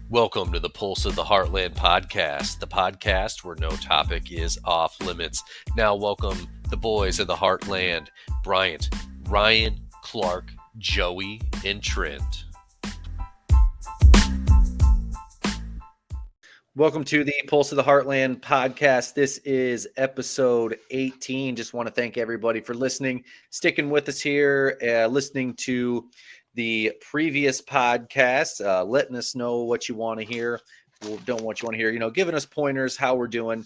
Welcome to the Pulse of the Heartland podcast, the podcast where no topic is off limits. Now, welcome the boys of the Heartland, Bryant, Ryan, Clark, Joey, and Trent. Welcome to the Pulse of the Heartland podcast. This is episode 18. Just want to thank everybody for listening, sticking with us here, listening to the previous podcast, letting us know what you want to hear, don't what you want to hear, giving us pointers, how we're doing.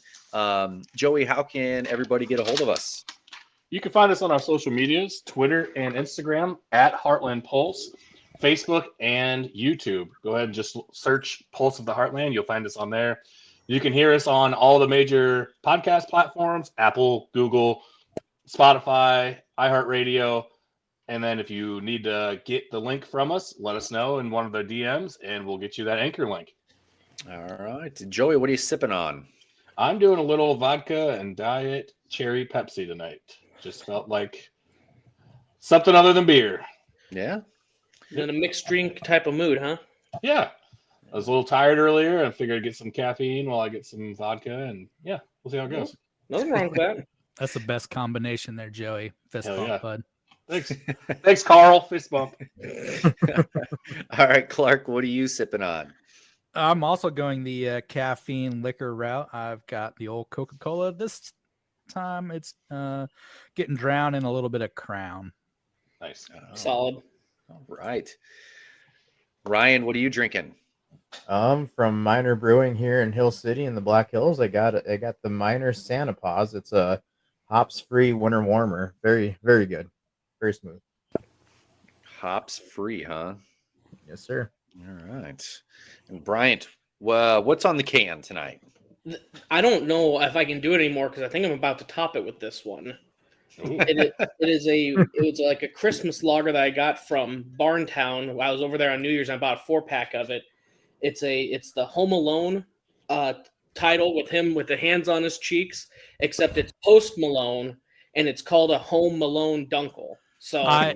Joey, how can everybody get a hold of us? You can find us on our social medias, Twitter and Instagram at Heartland Pulse, Facebook and YouTube. Go ahead and just search Pulse of the Heartland. You'll find us on there. You can hear us on all the major podcast platforms, Apple, Google, Spotify, iHeartRadio. And then if you need to get the link from us, let us know in one of the DMs, and we'll get you that anchor link. All right. Joey, what are you sipping on? I'm doing a little vodka and diet cherry Pepsi tonight. Just felt like something other than beer. Yeah? In a mixed drink type of mood, huh? Yeah. I was a little tired earlier. I figured I'd get some caffeine while I get some vodka, and yeah, we'll see how it goes. Nothing wrong with that. That's the best combination there, Joey. Fist bump, yeah. bud. Thanks, Carl. Fist bump. All right, Clark, what are you sipping on? I'm also going the caffeine liquor route. I've got the old Coca-Cola. This time it's getting drowned in a little bit of Crown. Nice. Solid. All right. Ryan, what are you drinking? From Minor Brewing here in Hill City in the Black Hills. I got the Minor Santa Paws. It's a hops-free winter warmer. Very, very good. Very smooth. Hops free, huh? Yes, sir. All right. And Bryant, what's on the can tonight? I don't know if I can do it anymore because I think I'm about to top it with this one. It was like a Christmas lager that I got from Barntown. I was over there on New Year's and I bought a 4-pack of it. It's the Home Alone title with him with the hands on his cheeks, except it's Post Malone and it's called a Home Malone Dunkel. So I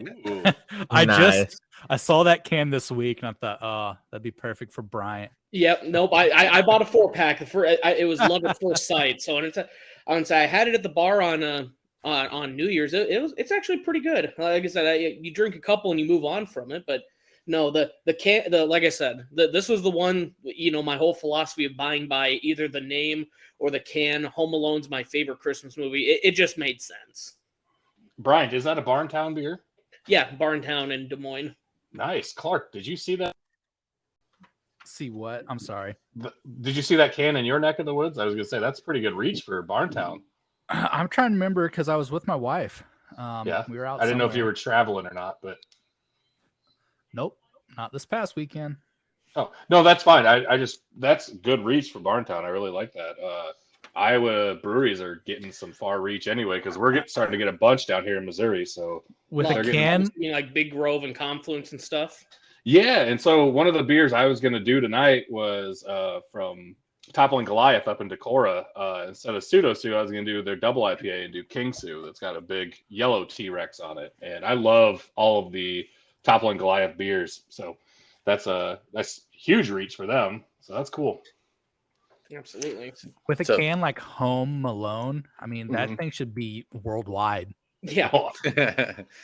saw that can this week and I thought, oh, that'd be perfect for Bryant. Yep. Nope. I bought a 4-pack. It was love at first sight. So I had it at the bar on New Year's. It's actually pretty good. Like I said, you drink a couple and you move on from it. But no, like I said, this was the one. My whole philosophy of buying by either the name or the can. Home Alone's my favorite Christmas movie. It just made sense. Bryant, is that a Barntown beer? Yeah, Barntown in Des Moines. Nice. Clark, did you see that? See what? I'm sorry. Did you see that can in your neck of the woods? I was going to say, that's a pretty good reach for Barntown. I'm trying to remember because I was with my wife. Yeah. We were out. I didn't know if somewhere. you were traveling or not, but. Nope. Not this past weekend. Oh, no, that's fine. That's good reach for Barntown. I really like that. Iowa breweries are getting some far reach anyway because we're starting to get a bunch down here in Missouri. So with Like, a can, like Big Grove and Confluence and stuff. yeah, and so one of the beers I was going to do tonight was from Toppling Goliath up in Decorah. Instead of Pseudo Sue, I was going to do their double IPA and do King Sue. That's got a big yellow T-Rex on it, and I love all of the Toppling Goliath beers. So that's huge reach for them. So that's cool. Absolutely. with a can like Home Malone, I mean, that thing should be worldwide. Yeah. Oh,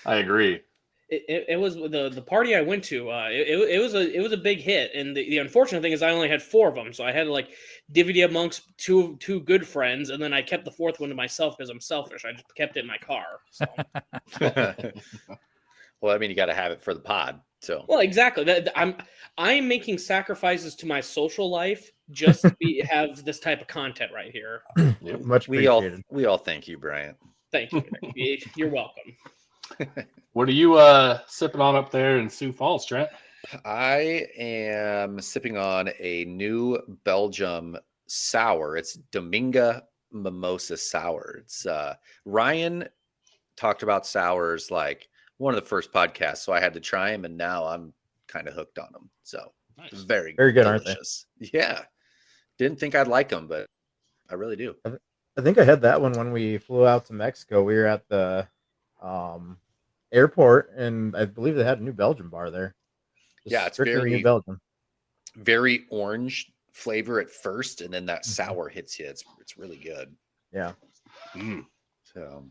I agree. It was the party I went to. It was a big hit, and the unfortunate thing is I only had 4 of them, so I had to divvy amongst two good friends, and then I kept the 4th one to myself because I'm selfish. I just kept it in my car. So. Well, I mean, you got to have it for the pod. So. Well, exactly. I'm making sacrifices to my social life just to have this type of content right here. Yep. Much appreciated. We all thank you, Bryant. Thank you. You're welcome. What are you sipping on up there in Sioux Falls, Trent? I am sipping on a new Belgium sour. It's Dominga Mimosa Sour. It's Ryan talked about sours like one of the first podcasts, so I had to try them, and now I'm kind of hooked on them. So Nice. very good, delicious. Aren't they? Yeah, didn't think I'd like them, but I really do. I think I had that one when we flew out to Mexico. We were at the airport, and I believe they had a New Belgium bar there. Yeah, it's strictly very New Belgium. very orange flavor at first, and then that sour hits you. It's really good. Yeah. So,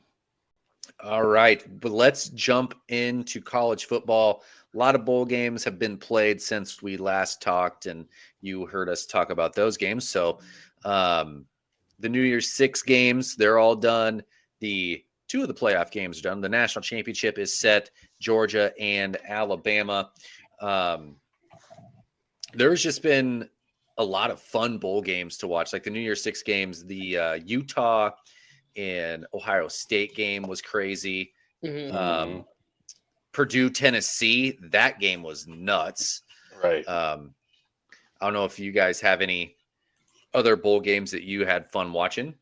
all right, but let's jump into college football. A lot of bowl games have been played since we last talked, and you heard us talk about those games. So, the New Year's 6 games, they're all done. The 2 of the playoff games are done. The national championship is set, Georgia and Alabama. There's just been a lot of fun bowl games to watch, like the New Year's 6 games. The Utah and Ohio State game was crazy. Purdue, Tennessee, that game was nuts. Right. I don't know if you guys have any other bowl games that you had fun watching.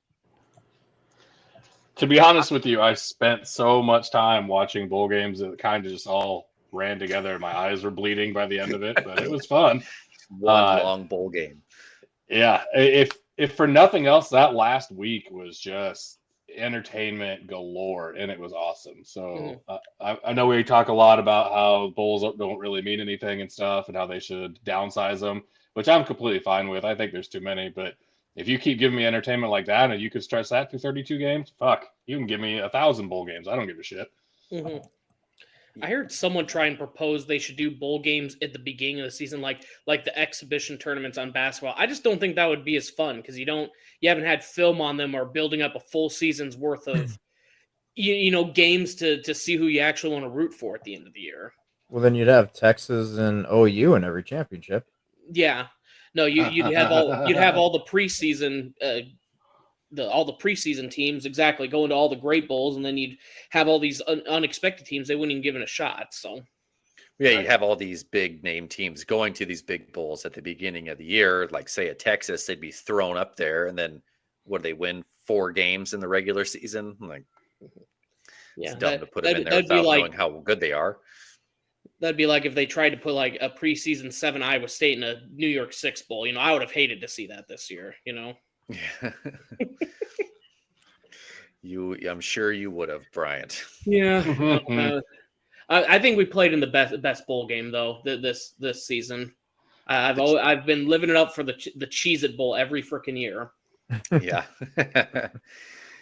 To be honest with you, I spent so much time watching bowl games that it kind of just all ran together. My eyes were bleeding by the end of it, but it was fun. One long bowl game. Yeah. If for nothing else, that last week was just entertainment galore, and it was awesome. So I know we talk a lot about how bowls don't really mean anything and stuff, and how they should downsize them, which I'm completely fine with. I think there's too many, but if you keep giving me entertainment like that and you could stretch that to 32 games, fuck, you can give me 1,000 bowl games. I don't give a shit. I heard someone try and propose they should do bowl games at the beginning of the season, like the exhibition tournaments on basketball. I just don't think that would be as fun because you haven't had film on them or building up a full season's worth of games to see who you actually want to root for at the end of the year. Well, then you'd have Texas and OU in every championship. Yeah, no, you'd have all the preseason. All the preseason teams exactly going to all the great bowls, and then you'd have all these unexpected teams they wouldn't even give it a shot. So, yeah, you have all these big name teams going to these big bowls at the beginning of the year. Like, say, at Texas, they'd be thrown up there, and then what do they win 4 games in the regular season? Like, it's dumb to put them in there without knowing how good they are. That'd be like if they tried to put like a preseason 7 Iowa State in a New York 6 bowl. I would have hated to see that this year. Yeah. I'm sure you would have, Bryant. Yeah. I think we played in the best bowl game though this season. I've been living it up for the Cheez-It Bowl every freaking year. Yeah.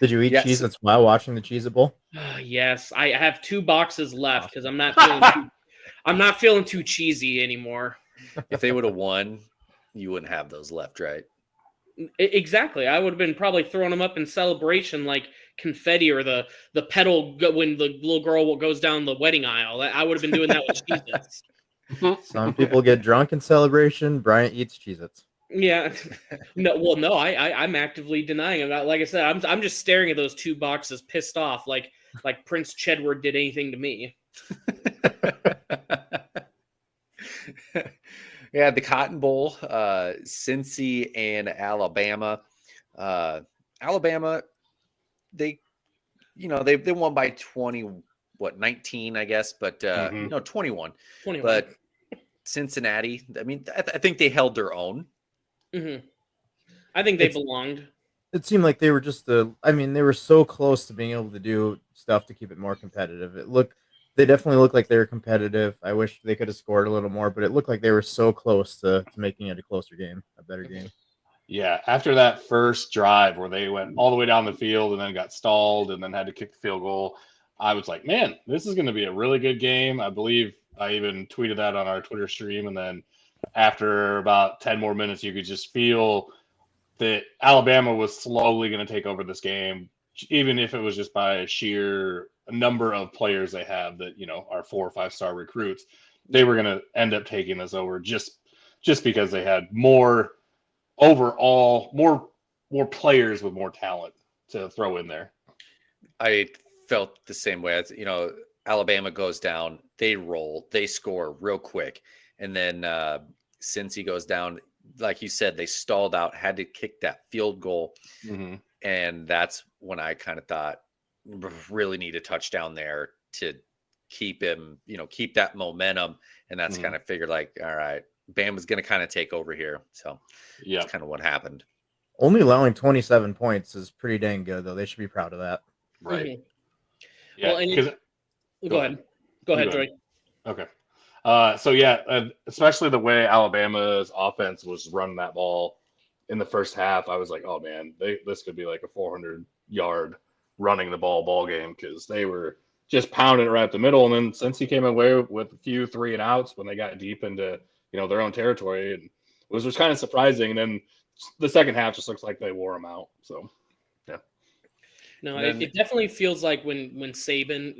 Did you eat Cheez-Its while watching the Cheez-It Bowl? Yes, I have 2 boxes left because I'm not feeling too cheesy anymore. If they would have won, you wouldn't have those left, right? Exactly. I would have been probably throwing them up in celebration like confetti or the pedal when the little girl goes down the wedding aisle. I would have been doing that with Cheez-Its. Some people get drunk in celebration. Bryant eats Cheez-Its. Yeah. No, I'm actively denying it. Like I said, I'm just staring at those 2 boxes pissed off like Prince Chedward did anything to me. Yeah, the Cotton Bowl, Cincy and Alabama. Alabama, they won by 19, I guess, but 21. But Cincinnati, I mean, I think they held their own. I think they belonged. It seemed like they were they were so close to being able to do stuff to keep it more competitive. They definitely looked like they were competitive. I wish they could have scored a little more, but it looked like they were so close to making it a closer game, a better game. Yeah, after that first drive where they went all the way down the field and then got stalled and then had to kick the field goal, I was like, man, this is going to be a really good game. I believe I even tweeted that on our Twitter stream, and then after about 10 more minutes, you could just feel that Alabama was slowly going to take over this game, even if it was just by sheer number of players they have that, are 4 or 5 star recruits. They were going to end up taking this over just because they had more players with more talent to throw in there. I felt the same way. As Alabama goes down, they roll, they score real quick, and then since he goes down, like you said, they stalled out, had to kick that field goal, and that's when I kind of thought really need a touchdown there to keep him, keep that momentum, and that's kind of figured like, all right, Bama's going to kind of take over here. So that's kind of what happened. Only allowing 27 points is pretty dang good, though. They should be proud of that. Right. Yeah. Well, go ahead. Go ahead, Joey. Okay. Especially the way Alabama's offense was running that ball in the first half, I was like, oh man, this could be like a 400-yard running the ball game because they were just pounding it right up the middle. And then since he came away with a few 3-and-outs when they got deep into their own territory, and it was just kind of surprising. And then the second half just looks like they wore them out. So. No, it definitely feels like when Saban,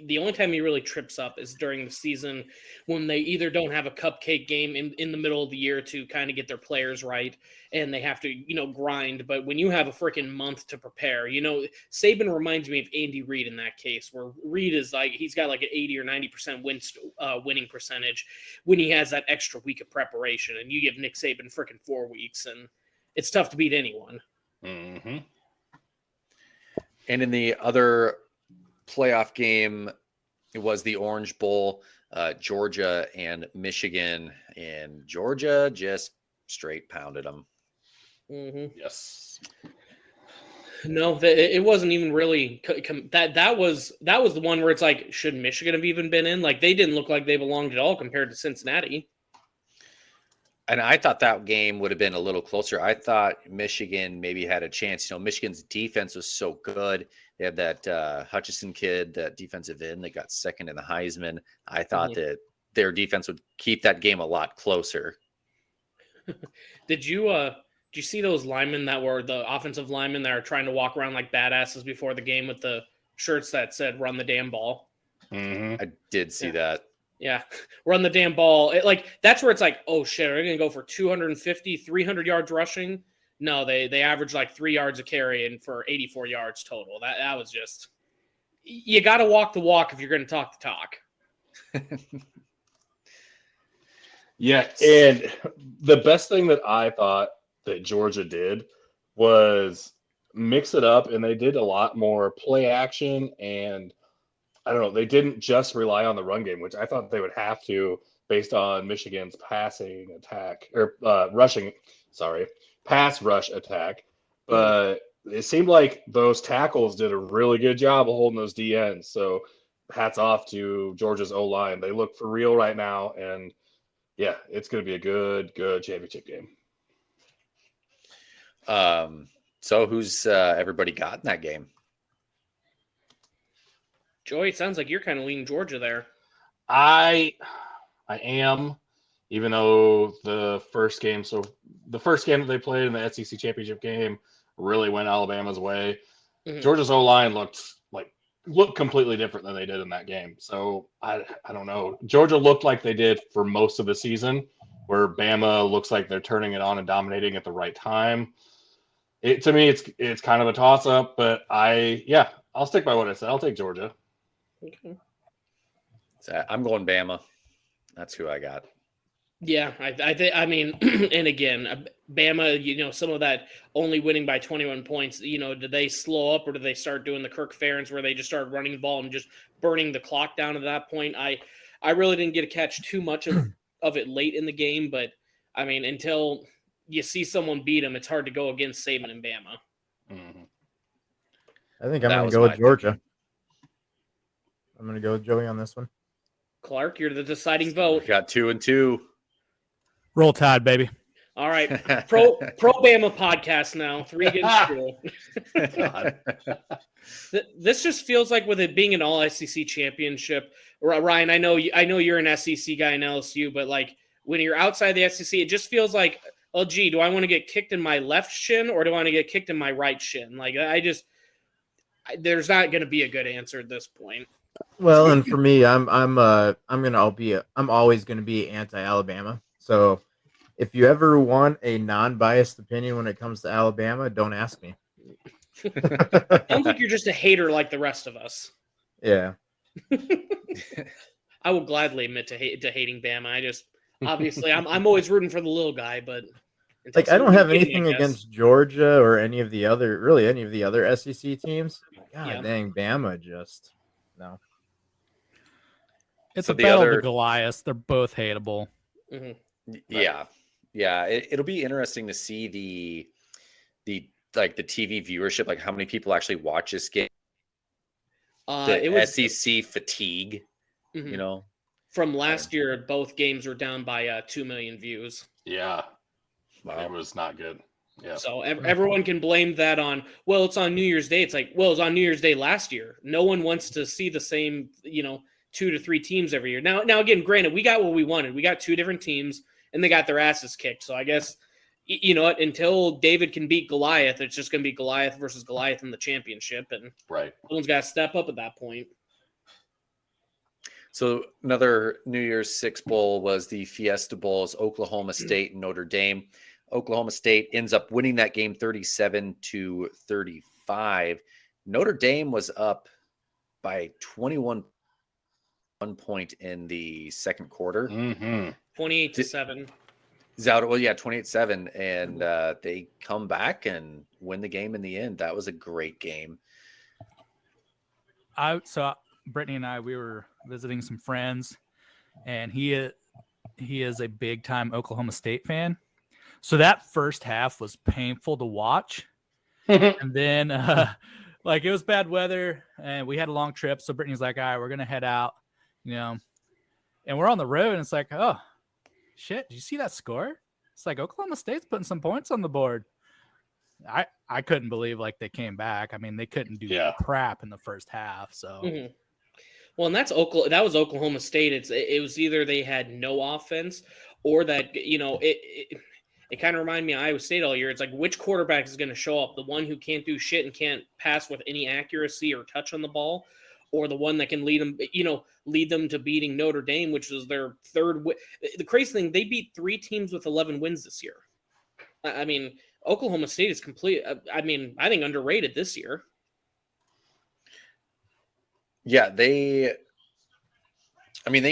the only time he really trips up is during the season when they either don't have a cupcake game in the middle of the year to kind of get their players right and they have to, grind. But when you have a freaking month to prepare, Saban reminds me of Andy Reid in that case, where Reid is like, he's got like an 80 or 90% winning percentage when he has that extra week of preparation. And you give Nick Saban freaking 4 weeks and it's tough to beat anyone. Mm-hmm. And in the other playoff game, it was the Orange Bowl, Georgia and Michigan, and Georgia just straight pounded them. Mm-hmm. Yes. No, it wasn't even really that was the one where it's like, should Michigan have even been in? Like, they didn't look like they belonged at all compared to Cincinnati. And I thought that game would have been a little closer. I thought Michigan maybe had a chance. Michigan's defense was so good. They had that Hutchinson kid, that defensive end that got second in the Heisman. I thought that their defense would keep that game a lot closer. Did you see those linemen that were the offensive linemen that are trying to walk around like badasses before the game with the shirts that said "Run the damn ball"? Mm-hmm. I did see that. Yeah, run the damn ball. That's where it's like, oh shit, are they going to go for 250, 300 yards rushing? No, they average like 3 yards a carry and for 84 yards total. That was just, you got to walk the walk if you're going to talk the talk. Yeah, and the best thing that I thought that Georgia did was mix it up, and they did a lot more play action, and I don't know, they didn't just rely on the run game, which I thought they would have to based on Michigan's passing attack or pass rush attack. But it seemed like those tackles did a really good job of holding those DNs. So hats off to Georgia's O-line. They look for real right now, and yeah, it's going to be a good championship game. So who's everybody got in that game? Joey, it sounds like you're kind of leaning Georgia there. I am, even though the first game that they played in the SEC championship game really went Alabama's way. Mm-hmm. Georgia's O-line looked completely different than they did in that game. So I don't know. Georgia looked like they did for most of the season, where Bama looks like they're turning it on and dominating at the right time. To me, it's kind of a toss-up, but I'll stick by what I said. I'll take Georgia. Okay. So I'm going Bama. That's who I got. Yeah, I mean, and again, Bama, some of that only winning by 21 points, do they slow up or do they start doing the Kirk Ferentz where they just start running the ball and just burning the clock down at that point? I really didn't get to catch too much of it late in the game, but I mean, until you see someone beat them, it's hard to go against Saban and Bama. Mm-hmm. I think I'm going to go with Georgia. I'm going to go with Joey on this one. Clark, you're the deciding vote. We got 2-2. Roll Tide, baby. All right. Pro Bama podcast now. 3 against 2. This just feels like with it being an all SEC championship. Ryan, I know you're an SEC guy in LSU, but like when you're outside the SEC, it just feels like, oh, gee, do I want to get kicked in my left shin or do I want to get kicked in my right shin? Like there's not going to be a good answer at this point. Well, and for me, I'm always going to be anti-Alabama. So if you ever want a non-biased opinion when it comes to Alabama, don't ask me. Sounds like you're just a hater like the rest of us. Yeah. I will gladly admit to hating Bama. I just obviously I'm always rooting for the little guy, but I don't have anything against Georgia or any of the other SEC teams. God dang, Bama just no. It's a battle of Goliath. They're both hateable. Mm-hmm. Yeah. It'll be interesting to see the TV viewership, like how many people actually watch this game. It was SEC fatigue, mm-hmm. From last year, both games were down by 2 million views. Yeah. Wow. It was not good. Yeah. So everyone can blame that on, well, it's on New Year's Day. It's like, well, it was on New Year's Day last year. No one wants to see the same, 2 to 3 teams every year. Now again, granted, we got what we wanted. We got 2 different teams, and they got their asses kicked. So I guess, you know what, until David can beat Goliath, it's just going to be Goliath versus Goliath in the championship. And Right. someone's got to step up at that point. So another New Year's Six Bowl was the Fiesta Bowls, Oklahoma State and Notre Dame. Oklahoma State ends up winning that game 37-35. Notre Dame was up by 21 point in the second quarter. 28-7. Well, yeah, 28-7. And they come back and win the game in the end. That was a great game. So Brittany and I, we were visiting some friends, and he is a big time Oklahoma State fan. So that first half was painful to watch. And then like it was bad weather and we had a long trip. So Brittany's like, all right, we're going to head out, and we're on the road and it's like, oh shit. Did you see that score? It's like Oklahoma State's putting some points on the board. I couldn't believe like they came back. I mean, they couldn't do crap in the first half. So, Well, and that was Oklahoma State. It was either they had no offense or that, it kind of reminded me of Iowa State all year. It's like, which quarterback is going to show up? The one who can't do shit and can't pass with any accuracy or touch on the ball, or the one that can lead them to beating Notre Dame, which was their third win. The crazy thing, they beat 3 teams with 11 wins this year. I mean, Oklahoma State is I think underrated this year. Yeah, they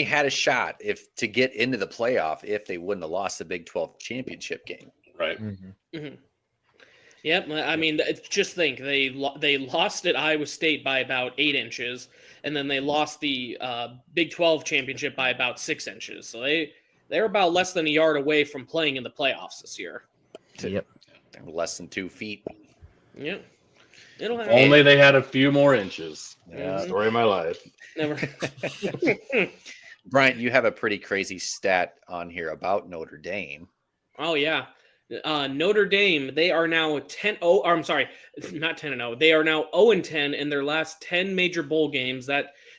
had a shot to get into the playoff if they wouldn't have lost the Big 12 championship game. Right. Yep. I mean, just think they lost at Iowa State by about 8 inches, and then they lost the Big 12 championship by about 6 inches. So they're about less than a yard away from playing in the playoffs this year. Yep. Less than 2 feet. Yep. It'll happen. Only they had a few more inches. Yeah. Story of my life. Never. Bryant, you have a pretty crazy stat on here about Notre Dame. Oh yeah. Notre Dame, they are now 10-0. I'm sorry, not 10-0. They are now 0-10 in their last 10 major bowl games.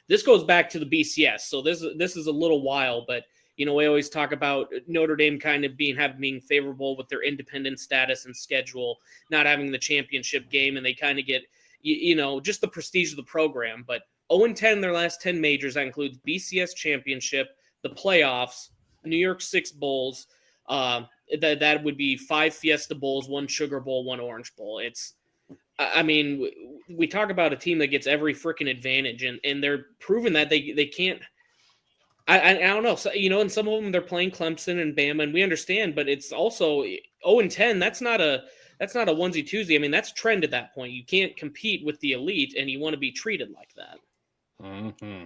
This goes back to the BCS, so this is a little while, but we always talk about Notre Dame kind of being favorable with their independent status and schedule, not having the championship game, and they kind of get just the prestige of the program. But 0-10 in their last 10 majors. That includes BCS championship, the playoffs, New York Six Bowls. That would be 5 Fiesta Bowls, 1 Sugar Bowl, 1 Orange Bowl. We talk about a team that gets every freaking advantage, and they're proving that they can't. I don't know. So, and some of them they're playing Clemson and Bama, and we understand, but it's also 0-10. That's not a onesie twosie. I mean, that's trend at that point. You can't compete with the elite, and you want to be treated like that. Mm-hmm.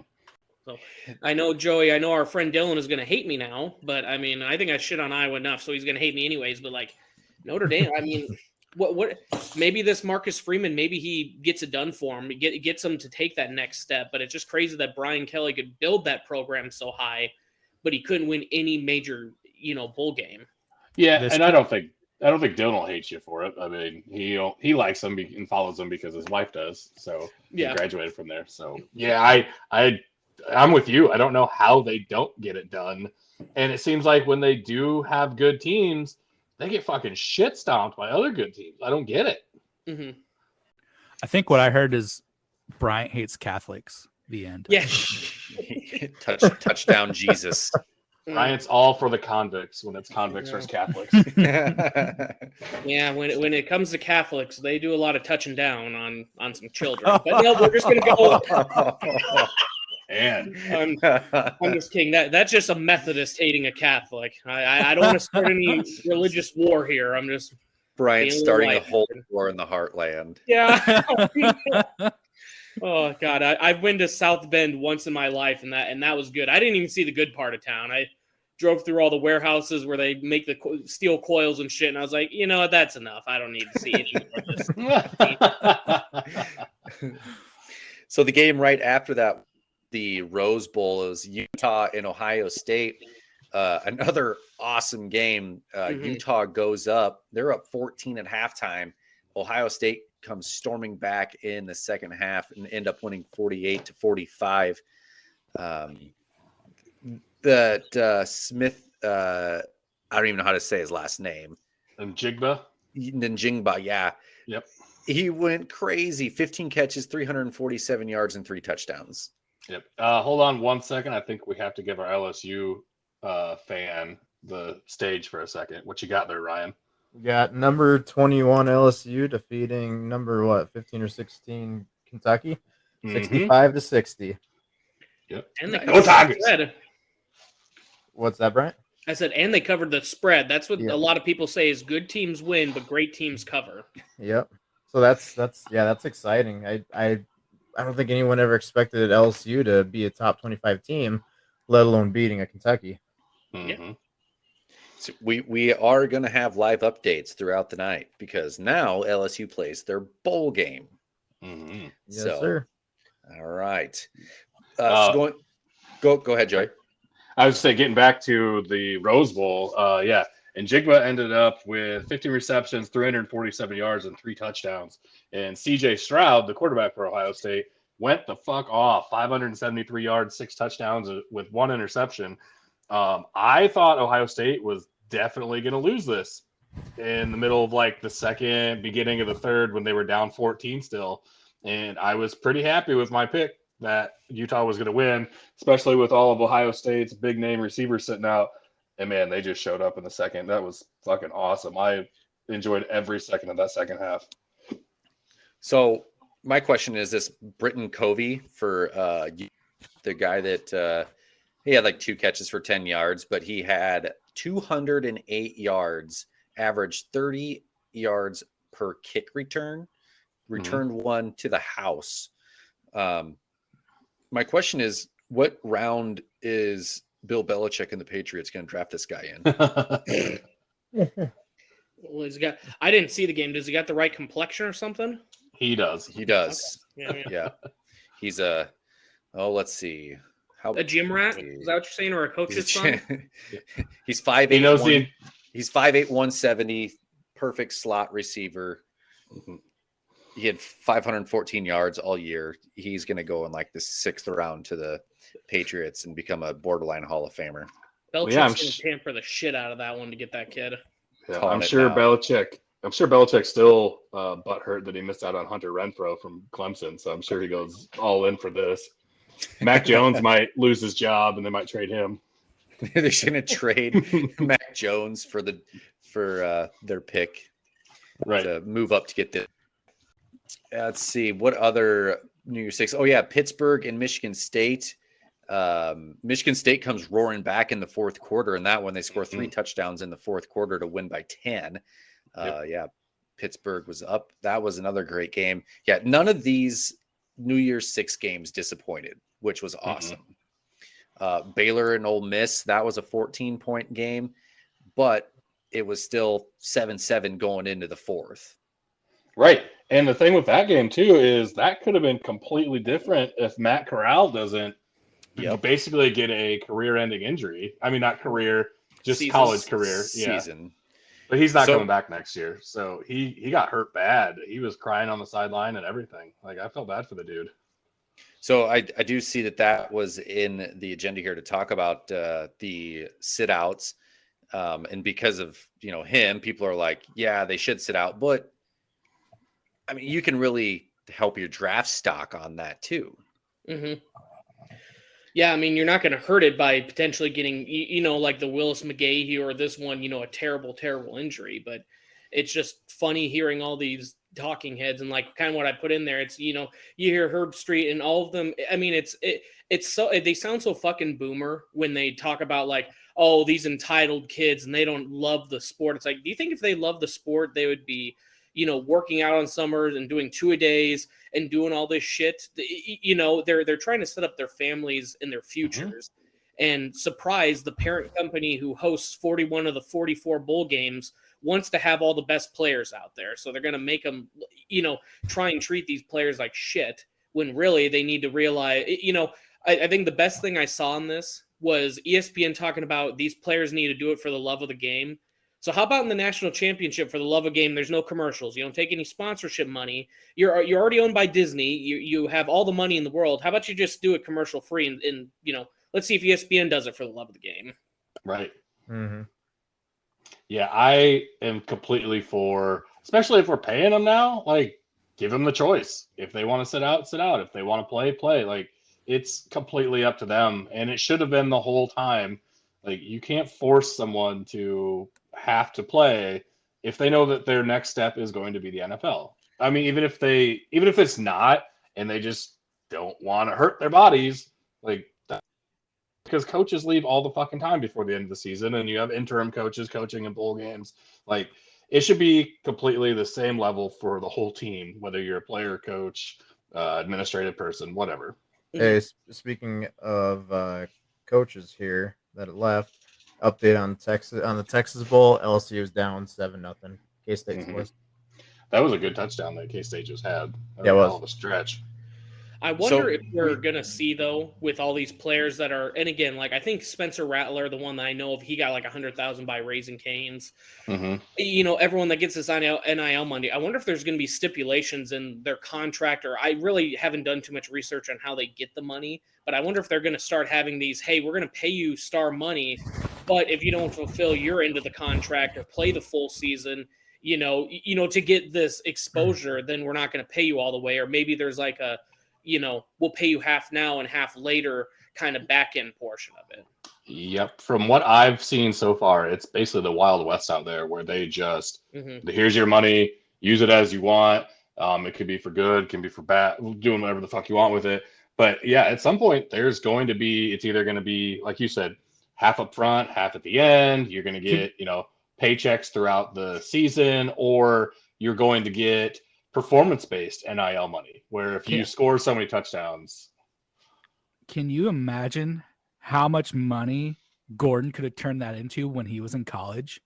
So I know, Joey, our friend Dylan is going to hate me now, but I mean, I think I shit on Iowa enough, so he's going to hate me anyways. But like Notre Dame, I mean, what? Maybe this Marcus Freeman, maybe he gets it done for him, gets him to take that next step. But it's just crazy that Brian Kelly could build that program so high, but he couldn't win any major, bowl game. Yeah, and I don't think Dylan will hate you for it. I mean, he likes him and follows him because his wife does. So he graduated from there. So yeah, I'm with you. I don't know how they don't get it done. And it seems like when they do have good teams, they get fucking shit stomped by other good teams. I don't get it. Mm-hmm. I think what I heard is Bryant hates Catholics. The end. Yeah. Touchdown Jesus. Bryant's all for the convicts when it's convicts versus Catholics. Yeah, when it comes to Catholics, they do a lot of touching down on some children. But no, we're just going to go. And I'm just kidding. That's just a Methodist hating a Catholic. I don't want to start any religious war here. I'm just Bryant starting a whole war in the Heartland. Yeah. Oh God, I've been to South Bend once in my life, and that was good. I didn't even see the good part of town. I drove through all the warehouses where they make the steel coils and shit, and I was like, that's enough. I don't need to see any more of this. So the game right after that, the Rose Bowl. It was Utah and Ohio State. Another awesome game. Utah goes up. They're up 14 at halftime. Ohio State comes storming back in the second half and end up winning 48-45. Smith, I don't even know how to say his last name. Njigba, yeah. Yep. He went crazy. 15 catches, 347 yards, and 3 touchdowns. Yep. Hold on 1 second. I think we have to give our LSU fan the stage for a second. What you got there, Ryan? We got number 21 LSU defeating number 15 or 16 Kentucky, 65-60. Yep. And they covered the spread. What's that, Bryant? I said, and they covered the spread. That's what a lot of people say is good teams win, but great teams cover. Yep. So that's exciting. I don't think anyone ever expected LSU to be a top 25 team, let alone beating a Kentucky. Mm-hmm. So we are going to have live updates throughout the night because now LSU plays their bowl game. Mm-hmm. Yes, sir. All right. Go ahead, Joey. I would say getting back to the Rose Bowl, and Njigba ended up with 15 receptions, 347 yards, and 3 touchdowns. And C.J. Stroud, the quarterback for Ohio State, went the fuck off, 573 yards, 6 touchdowns with 1 interception. I thought Ohio State was definitely going to lose this in the middle of like the second, beginning of the third when they were down 14 still. And I was pretty happy with my pick that Utah was going to win, especially with all of Ohio State's big name receivers sitting out. And man, they just showed up in the second. That was fucking awesome. I enjoyed every second of that second half. So my question is this: Britton Covey for the guy that he had like 2 catches for 10 yards, but he had 208 yards, averaged 30 yards per kick return, returned 1 to the house. My question is, what round is Bill Belichick and the Patriots going to draft this guy in? Well, I didn't see the game. Does he got the right complexion or something? He does. He does. Okay. Yeah. He's let's see. A gym rat? Is that what you're saying? Or a coach's son? He's 5'8". He's 5'8", 170, perfect slot receiver. Mm-hmm. He had 514 yards all year. He's going to go in like the 6th round to the Patriots and become a borderline Hall of Famer. Belichick's going to tamper the shit out of that one to get that kid. Yeah, I'm sure Belichick's still butthurt that he missed out on Hunter Renfrow from Clemson. So I'm sure he goes all in for this. Mac Jones might lose his job and they might trade him. They're going to trade Mac Jones for their pick, right, to move up to get the. Let's see what other New Year's Six. Oh yeah, Pittsburgh and Michigan State. Michigan State comes roaring back in the fourth quarter, and that one they score 3 touchdowns in the fourth quarter to win by 10. Yeah, Pittsburgh was up. That was another great game. Yeah, none of these New Year's Six games disappointed, which was awesome. Baylor and Ole Miss, that was a 14-point game, but it was still 7-7 going into the fourth. Right. And the thing with that game, too, is that could have been completely different if Matt Corral doesn't basically get a career-ending injury. I mean, not career, just college career. Season. But he's not coming back next year. So he got hurt bad. He was crying on the sideline and everything. Like, I felt bad for the dude. So I do see that was in the agenda here to talk about the sit-outs. And because of, him, people are like, yeah, they should sit out. But, I mean, you can really help your draft stock on that too. Mm-hmm. Yeah, I mean, you're not going to hurt it by potentially getting, like the Willis McGahee or this one, a terrible, terrible injury. But it's just funny hearing all these talking heads and like kind of what I put in there. It's, you hear Herb Street and all of them. I mean, it's so, they sound so fucking boomer when they talk about like, oh, these entitled kids and they don't love the sport. It's like, do you think if they love the sport, they would be, working out on summers and doing 2-a-days and doing all this shit? They're trying to set up their families and their futures. And surprise, the parent company who hosts 41 of the 44 bowl games wants to have all the best players out there. So they're going to make them, try and treat these players like shit when really they need to realize, I think the best thing I saw in this was ESPN talking about these players need to do it for the love of the game. So how about in the national championship for the love of game? There's no commercials. You don't take any sponsorship money. You're already owned by Disney. You have all the money in the world. How about you just do it commercial free? And let's see if ESPN does it for the love of the game. Right. Mm-hmm. Yeah, I am completely for, especially if we're paying them now, like give them the choice. If they want to sit out, sit out. If they want to play, play. Like it's completely up to them. And it should have been the whole time. Like you can't force someone to have to play if they know that their next step is going to be the NFL. I mean, even if it's not, and they just don't want to hurt their bodies, like because coaches leave all the fucking time before the end of the season, and you have interim coaches coaching in bowl games. Like it should be completely the same level for the whole team, whether you're a player, coach, administrative person, whatever. Hey, speaking of coaches here that left, update on the Texas Bowl. LSU was down 7-0. K-State's boys. That was a good touchdown that K-State just had. Yeah, it was. All of a stretch. I wonder if we're going to see, though, with all these players that are, and again, like I think Spencer Rattler, the one that I know of, he got like 100,000 by Raising Cane's. Everyone that gets this NIL money, I wonder if there's going to be stipulations in their contract, or I really haven't done too much research on how they get the money, but I wonder if they're going to start having these, hey, we're going to pay you star money, but if you don't fulfill your end of the contract or play the full season, to get this exposure, then we're not going to pay you all the way, or maybe there's like a, we'll pay you half now and half later kind of back end portion of it. Yep. From what I've seen so far, it's basically the Wild West out there where they just, here's your money, use it as you want. It could be for good, can be for bad, doing whatever the fuck you want with it. But yeah, at some point it's either going to be, like you said, half up front, half at the end. You're going to get, paychecks throughout the season, or you're going to get performance-based NIL money, where if you score so many touchdowns. Can you imagine how much money Gordon could have turned that into when he was in college?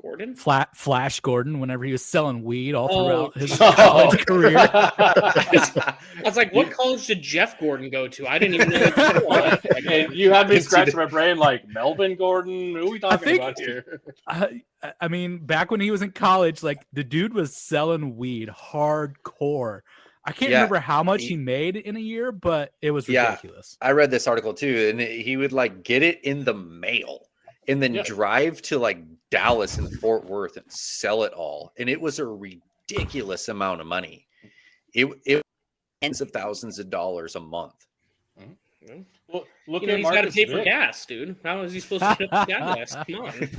Gordon? Flash Gordon, whenever he was selling weed all throughout his college career. I was like, what college did Jeff Gordon go to? I didn't even know. You had me scratching my brain like, Melvin Gordon? Who are we talking about here? I mean, back when he was in college, like the dude was selling weed hardcore. I can't remember how much he made in a year, but it was ridiculous. I read this article too, and he would like get it in the mail and then drive to like Dallas and Fort Worth and sell it all. And it was a ridiculous amount of money. It tens of thousands of dollars a month. Mm-hmm. Well, look he's got to pay for gas, dude. How is he supposed to get up gas? Come on.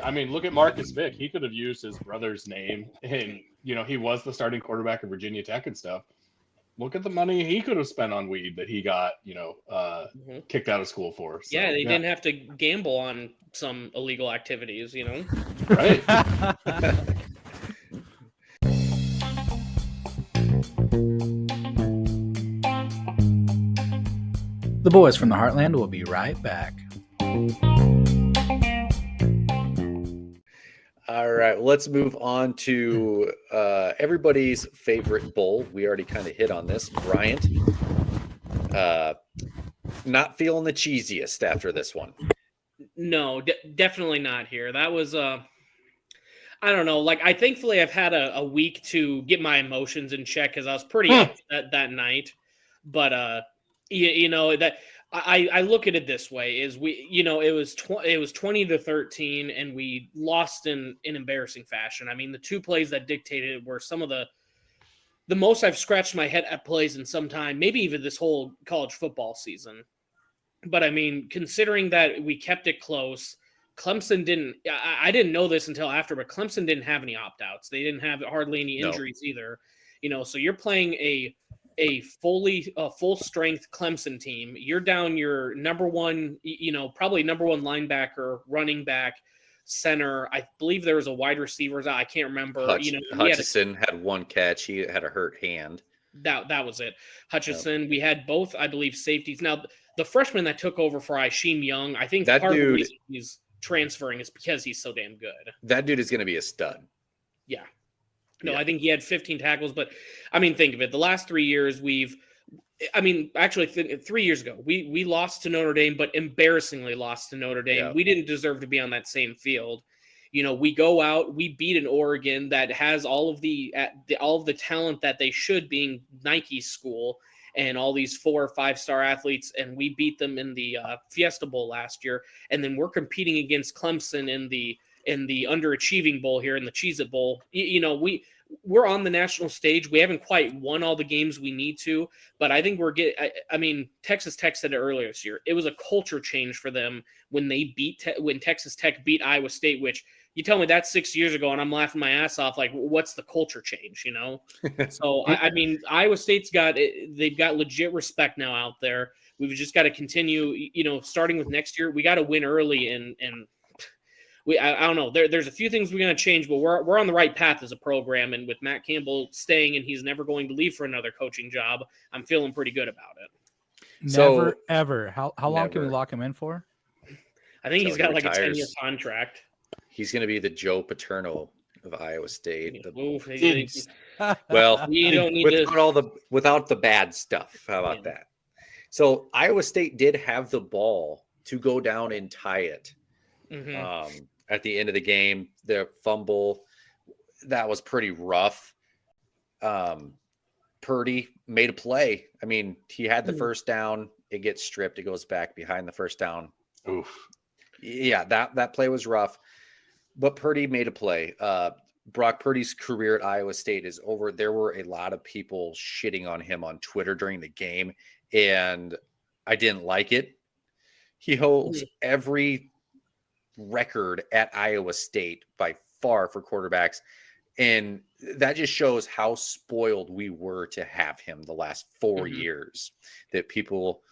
I mean, look at Marcus Vick. He could have used his brother's name, and he was the starting quarterback of Virginia Tech and stuff. Look at the money he could have spent on weed that he got, kicked out of school for. So, they didn't have to gamble on some illegal activities, Right. The boys from the Heartland will be right back. All right, let's move on to everybody's favorite bowl. We already kind of hit on this. Bryant, not feeling the cheesiest after this one. No, definitely not here. That was, I don't know. Like, thankfully I've had a week to get my emotions in check because I was pretty upset that night. But, that I look at it this way: is it was 20-13, and we lost in embarrassing fashion. I mean, the two plays that dictated it were some of the most I've scratched my head at plays in some time, maybe even this whole college football season. But I mean, considering that we kept it close, Clemson didn't. I didn't know this until after, but Clemson didn't have any opt-outs. They didn't have hardly any injuries either. So you're playing a full strength Clemson team. You're down your number one, probably number one linebacker, running back, center. I believe there was a wide receiver. I can't remember. Hutchinson had one catch. He had a hurt hand. That was it. Hutchinson. We had both, I believe, safeties. Now the freshman that took over for Isheem Young, I think that part dude, of the reason he's transferring is because he's so damn good. That dude is going to be a stud. Yeah. No, I think he had 15 tackles, but I mean, think of it. The last 3 years, we've I mean, actually, 3 years ago, we lost to Notre Dame, but embarrassingly lost to Notre Dame. Yeah. We didn't deserve to be on that same field. We go out, we beat an Oregon that has all of the talent that they should, being Nike's school and all these 4 or 5 star athletes, and we beat them in the Fiesta Bowl last year, and then we're competing against Clemson in the underachieving bowl here in the Cheez-It Bowl. We're on the national stage. We haven't quite won all the games we need to, but I think Texas Tech said it earlier this year. It was a culture change for them when when Texas Tech beat Iowa State, which you tell me that's 6 years ago, and I'm laughing my ass off. Like, what's the culture change, So, Iowa State's they've got legit respect now out there. We've just got to continue, starting with next year. We got to win early and I don't know. There's a few things we're going to change, but we're on the right path as a program. And with Matt Campbell staying, and he's never going to leave for another coaching job, I'm feeling pretty good about it. Never, ever. How long can we Never. lock him in for? I think he's Until got he like a 10-year retires. contract. He's going to be the Joe Paterno of Iowa State. Oof, Well, you don't need without the bad stuff. How about that? So Iowa State did have the ball to go down and tie it. Mhm. At the end of the game, the fumble, that was pretty rough. Purdy made a play. I mean, he had the first down. It gets stripped. It goes back behind the first down. Oof. Yeah, that play was rough. But Purdy made a play. Brock Purdy's career at Iowa State is over. There were a lot of people shitting on him on Twitter during the game, and I didn't like it. He holds every record at Iowa State by far for quarterbacks, and that just shows how spoiled we were to have him the last 4 years, that people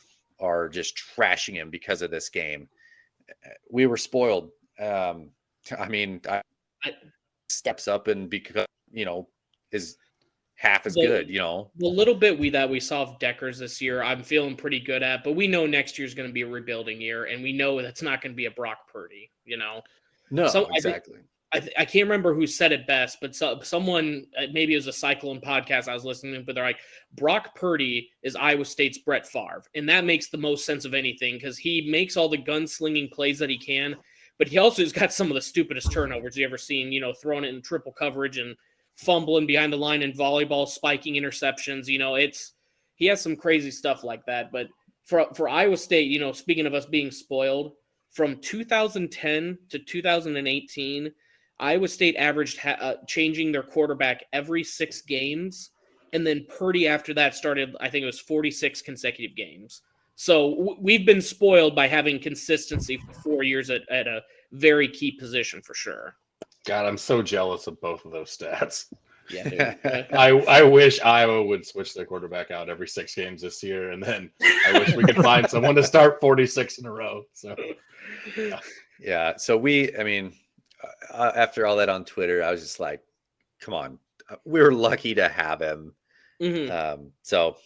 are just trashing him because of this game. We were spoiled. Steps up and because is half as good. The little bit that we saw of Deckers this year, I'm feeling pretty good at. But we know next year's going to be a rebuilding year, and we know that's not going to be a Brock Purdy. No, So exactly. I can't remember who said it best, but someone, maybe it was a Cyclone podcast I was listening to, but they're like, Brock Purdy is Iowa State's Brett Favre. And that makes the most sense of anything, because he makes all the gunslinging plays that he can, but he also has got some of the stupidest turnovers you ever seen, throwing it in triple coverage and fumbling behind the line in volleyball, spiking interceptions. He has some crazy stuff like that. But for Iowa State, speaking of us being spoiled, from 2010 to 2018, Iowa State averaged changing their quarterback every 6 games. And then Purdy after that started, I think it was 46 consecutive games. So we've been spoiled by having consistency for 4 years at a very key position for sure. God, I'm so jealous of both of those stats. Yeah, I wish Iowa would switch their quarterback out every 6 games this year, and then I wish we could find someone to start 46 in a row. So, yeah. So after all that on Twitter, I was just like, come on, we were lucky to have him. So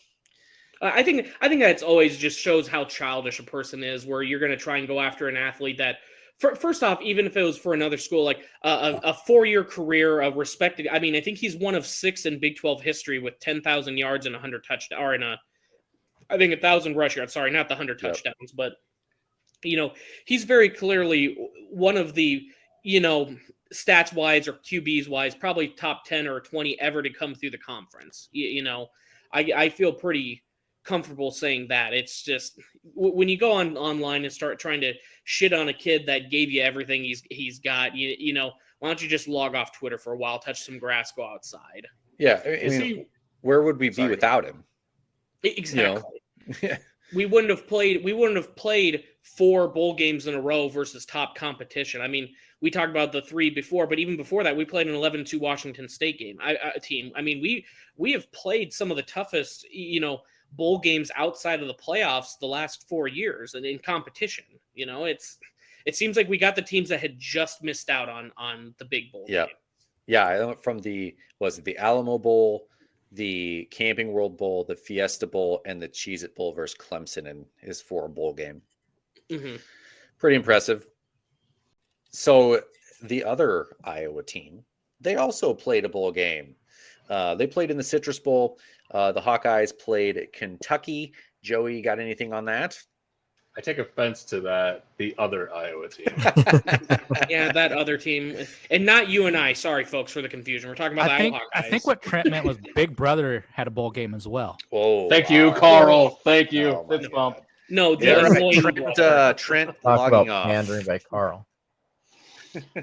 I think that's always just shows how childish a person is, where you're going to try and go after an athlete that, first off, even if it was for another school, like a 4-year career of respected. I mean, I think he's one of 6 in Big 12 history with 10,000 yards and 100 touchdowns, or I think 1,000 rush yards. Sorry, not the 100 touchdowns, but he's very clearly one of the, stats wise or QBs wise, probably top 10 or 20 ever to come through the conference. I feel pretty comfortable saying that. It's just when you go online and start trying to shit on a kid that gave you everything he's got, why don't you just log off Twitter for a while, touch some grass, go outside? Yeah, where would we be without him? Exactly. We wouldn't have played 4 bowl games in a row versus top competition. I mean, we talked about the 3 before, but even before that, we played an 11-2 Washington State team. I mean, we have played some of the toughest, bowl games outside of the playoffs the last 4 years and in competition. It seems like we got the teams that had just missed out on the big bowl game. Yeah, I went from the Alamo Bowl, the Camping World Bowl, the Fiesta Bowl, and the Cheez-It Bowl versus Clemson in his 4 bowl game. Pretty impressive. So the other Iowa team, they also played a bowl game. They played in the Citrus Bowl. The Hawkeyes played Kentucky. Joey, got anything on that? I take offense to that. The other Iowa team. Yeah, that other team, and not you and I. Sorry, folks, for the confusion. We're talking about the Iowa Hawkeyes. I think what Trent meant was Big Brother had a bowl game as well. Oh, Thank you, Carl. Thank you. Oh, my Fist bump. No, the Yeah, annoying Trent Talk about logging off. pandering by Carl.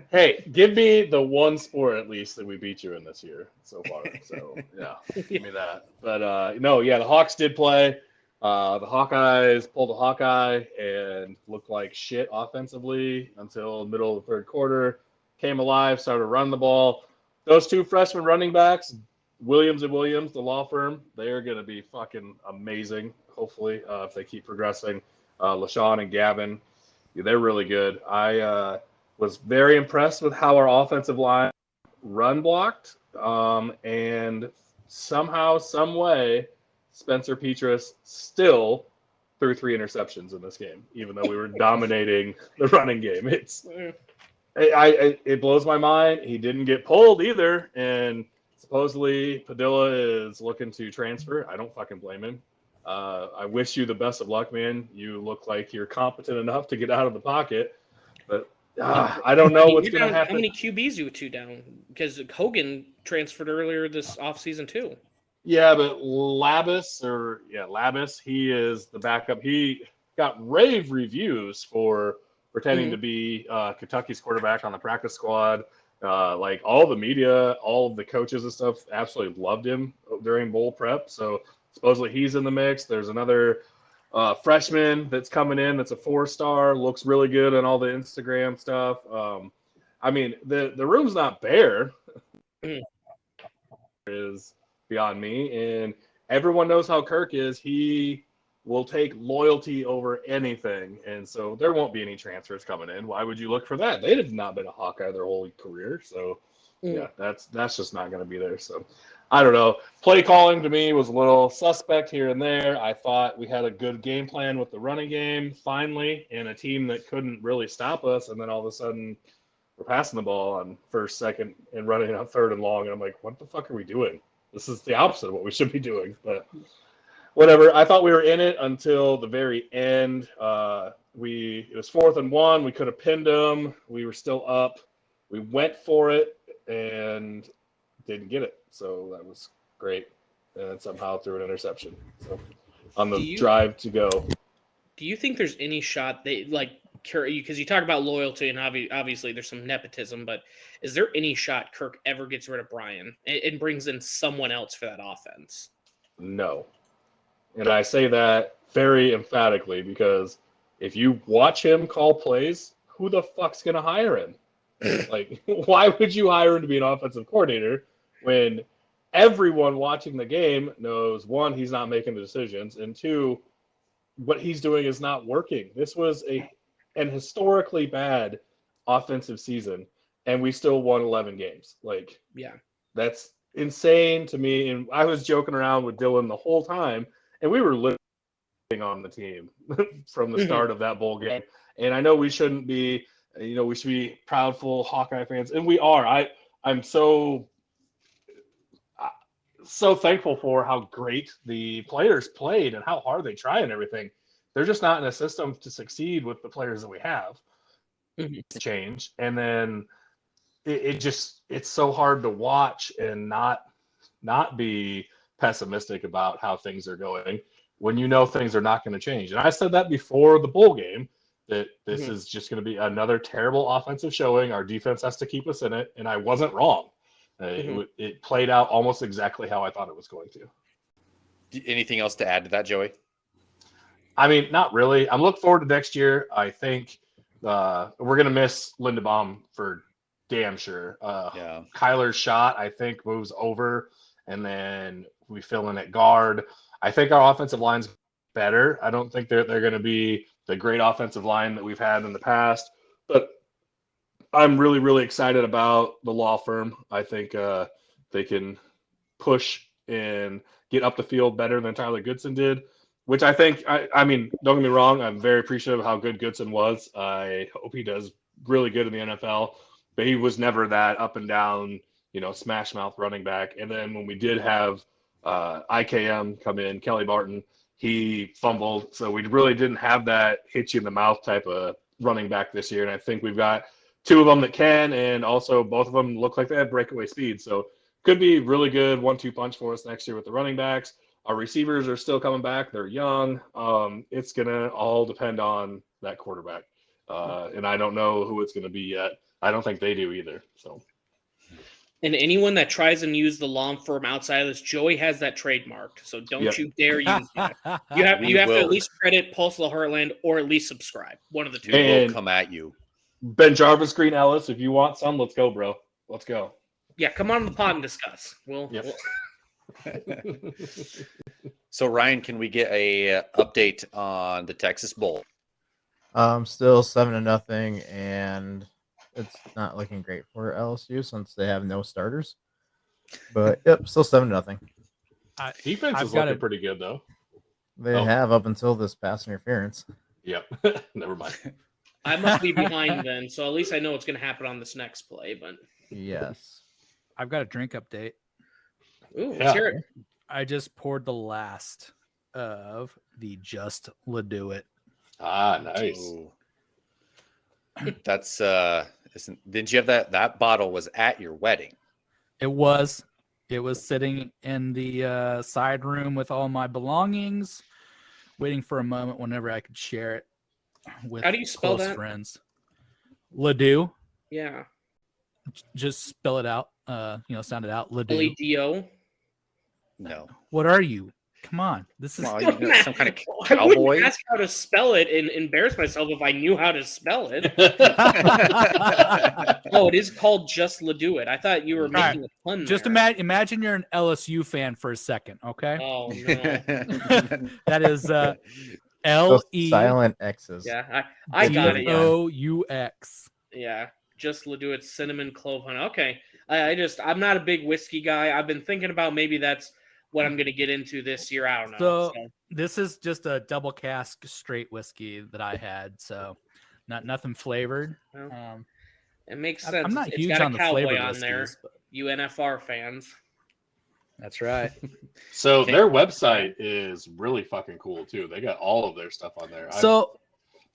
Hey, give me the one sport at least that we beat you in this year so far. So yeah, give me that. But no, yeah, the Hawks did play. The Hawkeyes pulled a Hawkeye and looked like shit offensively until middle of the third quarter. Came alive, started running the ball. Those two freshman running backs, Williams & Williams, the law firm, they're going to be fucking amazing, hopefully, if they keep progressing. LaShawn and Gavin, they're really good. I was very impressed with how our offensive line run blocked. And somehow, some way, Spencer Petras still threw 3 interceptions in this game, even though we were dominating the running game. It blows my mind. He didn't get pulled either, and supposedly Padilla is looking to transfer. I don't fucking blame him. I wish you the best of luck, man. You look like you're competent enough to get out of the pocket, but I don't know what's going to happen. How many QBs you 2 down? Because Hogan transferred earlier this offseason too. Yeah, but Labus, he is the backup. He got rave reviews for pretending to be Kentucky's quarterback on the practice squad. Like all the media, all of the coaches and stuff absolutely loved him during bowl prep. So supposedly he's in the mix. There's another freshman that's coming in that's a 4-star, looks really good on all the Instagram stuff. I mean, the room's not bare. Is beyond me, and everyone knows how Kirk is. He will take loyalty over anything, and so there won't be any transfers coming in. Why would you look for that? They have not been a Hawkeye their whole career, so yeah, that's just not going to be there. So I don't know. Play calling to me was a little suspect here and there. I thought we had a good game plan with the running game finally, and a team that couldn't really stop us, and then all of a sudden we're passing the ball on first, second, and running on third and long, and I'm like, what the fuck are we doing? This is the opposite of what we should be doing, but whatever. I thought we were in it until the very end. It was 4th and 1. We could have pinned them. We were still up. We went for it and didn't get it. So that was great. And then somehow threw an interception. So on the drive to go. Do you think there's any shot they like? Because you talk about loyalty and obviously there's some nepotism, but is there any shot Kirk ever gets rid of Bryant and brings in someone else for that offense? No. And I say that very emphatically because if you watch him call plays, who the fuck's going to hire him? Like, why would you hire him to be an offensive coordinator when everyone watching the game knows, 1, he's not making the decisions, and 2, what he's doing is not working. This was an historically bad offensive season, and we still won 11 games. Like, yeah, that's insane to me. And I was joking around with Dylan the whole time, and we were living on the team from the start of that bowl game. And I know we shouldn't be, we should be proudful Hawkeye fans, and we are. I'm so thankful for how great the players played and how hard they try and everything. They're just not in a system to succeed with the players that we have. Change. And then it's so hard to watch and not be pessimistic about how things are going when you know things are not going to change. And I said that before the bowl game, that this is just going to be another terrible offensive showing. Our defense has to keep us in it. And I wasn't wrong. It played out almost exactly how I thought it was going to. Anything else to add to that, Joey? I mean, not really. I'm looking forward to next year. I think we're going to miss Linderbaum for damn sure. Kyler's shot, I think, moves over, and then we fill in at guard. I think our offensive line's better. I don't think they're going to be the great offensive line that we've had in the past, but I'm really, really excited about the law firm. I think they can push and get up the field better than Tyler Goodson did. Which I think, I mean, don't get me wrong, I'm very appreciative of how good Goodson was. I hope he does really good in the NFL, but he was never that up and down smash mouth running back. And then when we did have IKM come in, Kelly Barton, he fumbled. So we really didn't have that hit you in the mouth type of running back this year. And I think we've got two of them that can, and also both of them look like they have breakaway speed. So could be really good 1-2 punch for us next year with the running backs. Our receivers are still coming back. They're young. It's going to all depend on that quarterback. And I don't know who it's going to be yet. I don't think they do either. So. And anyone that tries and use the long form outside of this, Joey has that trademarked. So don't you dare use that. You have to at least credit Pulse of the Heartland or at least subscribe. One of the two. Will come at you. Ben Jarvis, Green Ellis, if you want some, let's go, bro. Let's go. Yeah, come on the pod and discuss. So Ryan, can we get a update on the Texas Bowl? Still 7-0, and it's not looking great for LSU since they have no starters. But yep, still 7-0. Defense is looking pretty good though. They have up until this pass interference. Yep. Never mind. I must be behind then, so at least I know what's going to happen on this next play. But yes, I've got a drink update. Ooh, let's hear it. I just poured the last of the Just Ledo It. Ah, nice. Ooh. That's didn't you have that bottle was at your wedding? It was sitting in the side room with all my belongings, waiting for a moment whenever I could share it with How do you spell close that? friends. Ledo. Yeah. Just spell it out. Sound it out. Ledo. L-E-D-O. No. What are you? Come on. This is Well, you're some kind of I cowboy. wouldn't ask how to spell it and embarrass myself if I knew how to spell it. Oh, it is called Just Ledo It. I thought you were making a pun just there. imagine you're an LSU fan for a second, okay? Oh, no. That is Those L-E silent X's. Yeah, I got it. Yeah. O-U-X. Yeah, Just Ledo It, cinnamon clove honey. Okay. I'm not a big whiskey guy. I've been thinking about maybe that's what I'm going to get into this year. I don't know. So this is just a double cask straight whiskey that I had. So nothing flavored. Well, it makes sense. I'm not It's huge got a on the cowboy flavored on whiskeys, there. but You NFR fans. that's right. So their website is really fucking cool too. They got all of their stuff on there. So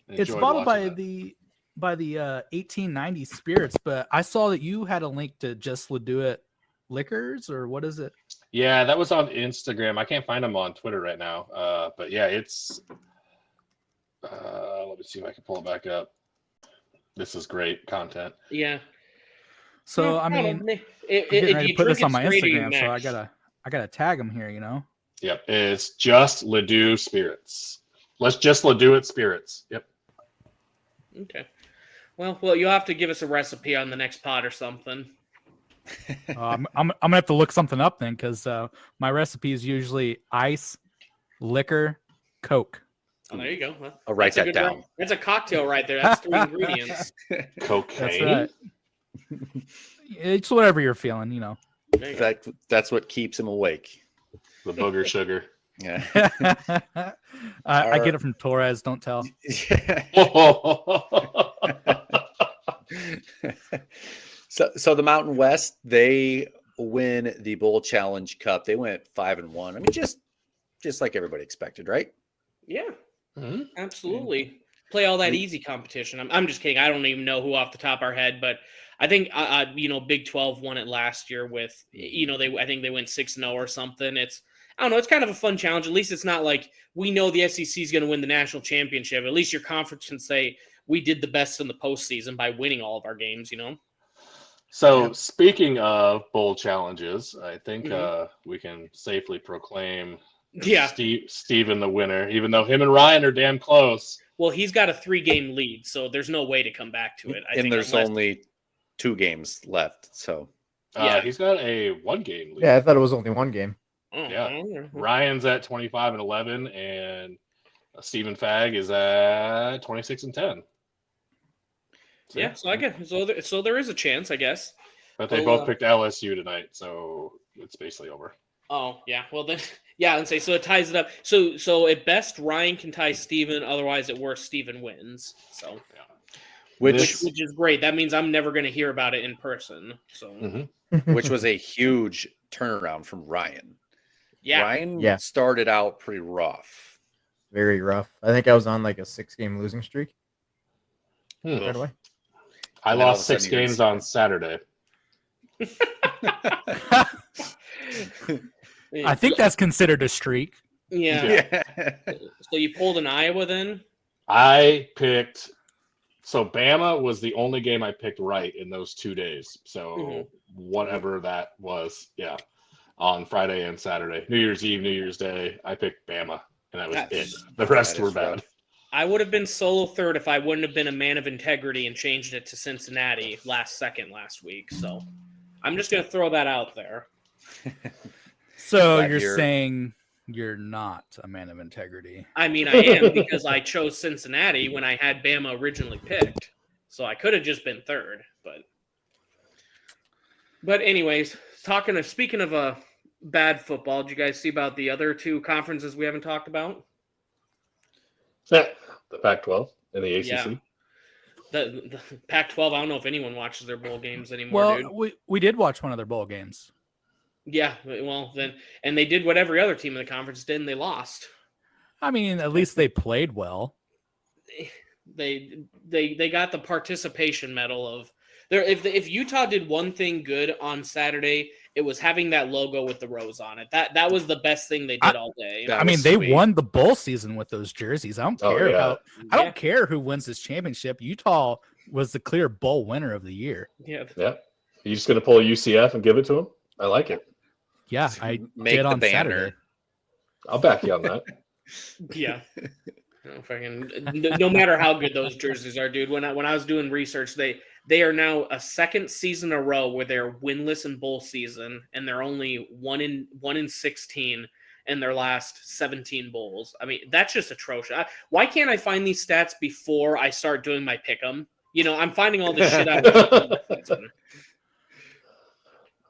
I've it's enjoyed bottled by watching that. the 1890 spirits, but I saw that you had a link to Just Ledo It liquors, or what is it? Yeah, that was on Instagram. I can't find them on Twitter right now. But yeah, it's. Let me see if I can pull it back up. This is great content. Yeah. So No, I mean, if getting ready you to put this drink on my it straight or you Instagram, so mix. I gotta tag them here. Yep, it's Just Ledo Spirits. Let's Just Ledo It Spirits. Yep. Okay. Well, you'll have to give us a recipe on the next pod or something. I'm gonna have to look something up then, because my recipe is usually ice, liquor, Coke. Oh, there you go. Well, I'll write that's a that good down. That's a cocktail right there. That's 3 ingredients. Cocaine. That's right. It's whatever you're feeling, There you go. That's what keeps him awake. The booger sugar. Yeah. I get it from Torres. Don't tell. So the Mountain West, they win the Bowl Challenge Cup. They went 5-1. I mean, just like everybody expected, right? Yeah, Mhm. absolutely. Play all that easy competition. I'm just kidding. I don't even know who off the top of our head, but I think Big 12 won it last year with I think they went 6-0 or something. I don't know. It's kind of a fun challenge. At least it's not like we know the SEC is going to win the national championship. At least your conference can say we did the best in the postseason by winning all of our games. So speaking of bowl challenges, I think we can safely proclaim Steven the winner, even though him and Ryan are damn close. Well, he's got a 3-game lead, so there's no way to come back to it. I think there's only 2 games left. So he's got a 1-game lead. Yeah, I thought it was only 1 game. Yeah. Ryan's at 25-11, and Stephen Fagg is at 26-10. Yeah, so I guess so there is a chance, I guess. But they both picked LSU tonight, so it's basically over. Oh, yeah. Well, then, let's say so it ties it up. So at best, Ryan can tie Steven. Otherwise, at worst, Steven wins. So, which which is great. That means I'm never going to hear about it in person. So, which was a huge turnaround from Ryan. yeah. Ryan started out pretty rough. Very rough. I think I was on like a 6-game losing streak. Right away. I lost 6 games on Saturday. I think that's considered a streak. Yeah. So you pulled an Iowa then? I picked. So Bama was the only game I picked right in those 2 days. So whatever that was, on Friday and Saturday, New Year's Eve, New Year's Day, I picked Bama, and that was it. The rest were bad. I would have been solo third if I wouldn't have been a man of integrity and changed it to Cincinnati last week. So I'm just going to throw that out there. So you're saying you're not a man of integrity? I mean, I am, because I chose Cincinnati when I had Bama originally picked. So I could have just been third, but anyways, speaking of bad football, did you guys see about the other 2 conferences we haven't talked about? The Pac-12 and the ACC. Yeah. The Pac-12, I don't know if anyone watches their bowl games anymore, dude. We did watch one of their bowl games. Yeah, well, then, and they did what every other team in the conference did, and they lost. I mean, at least they played well. They got the participation medal of there. If Utah did one thing good on Saturday, it was having that logo with the rose on it. That was the best thing they did all day. I mean, they won the bowl season with those jerseys. I don't care I don't care who wins this championship. Utah was the clear bowl winner of the year. Yeah. You just gonna pull a UCF and give it to them? I like it. Yeah, I did on Saturday. I'll back you on that. Yeah. No matter how good those jerseys are, dude. When I was doing research, they are now a second season in a row where they're winless in bowl season, and they're only 1 in 16 in their last 17 bowls. I mean, that's just atrocious. Why can't I find these stats before I start doing my pick'em? I'm finding all this shit out.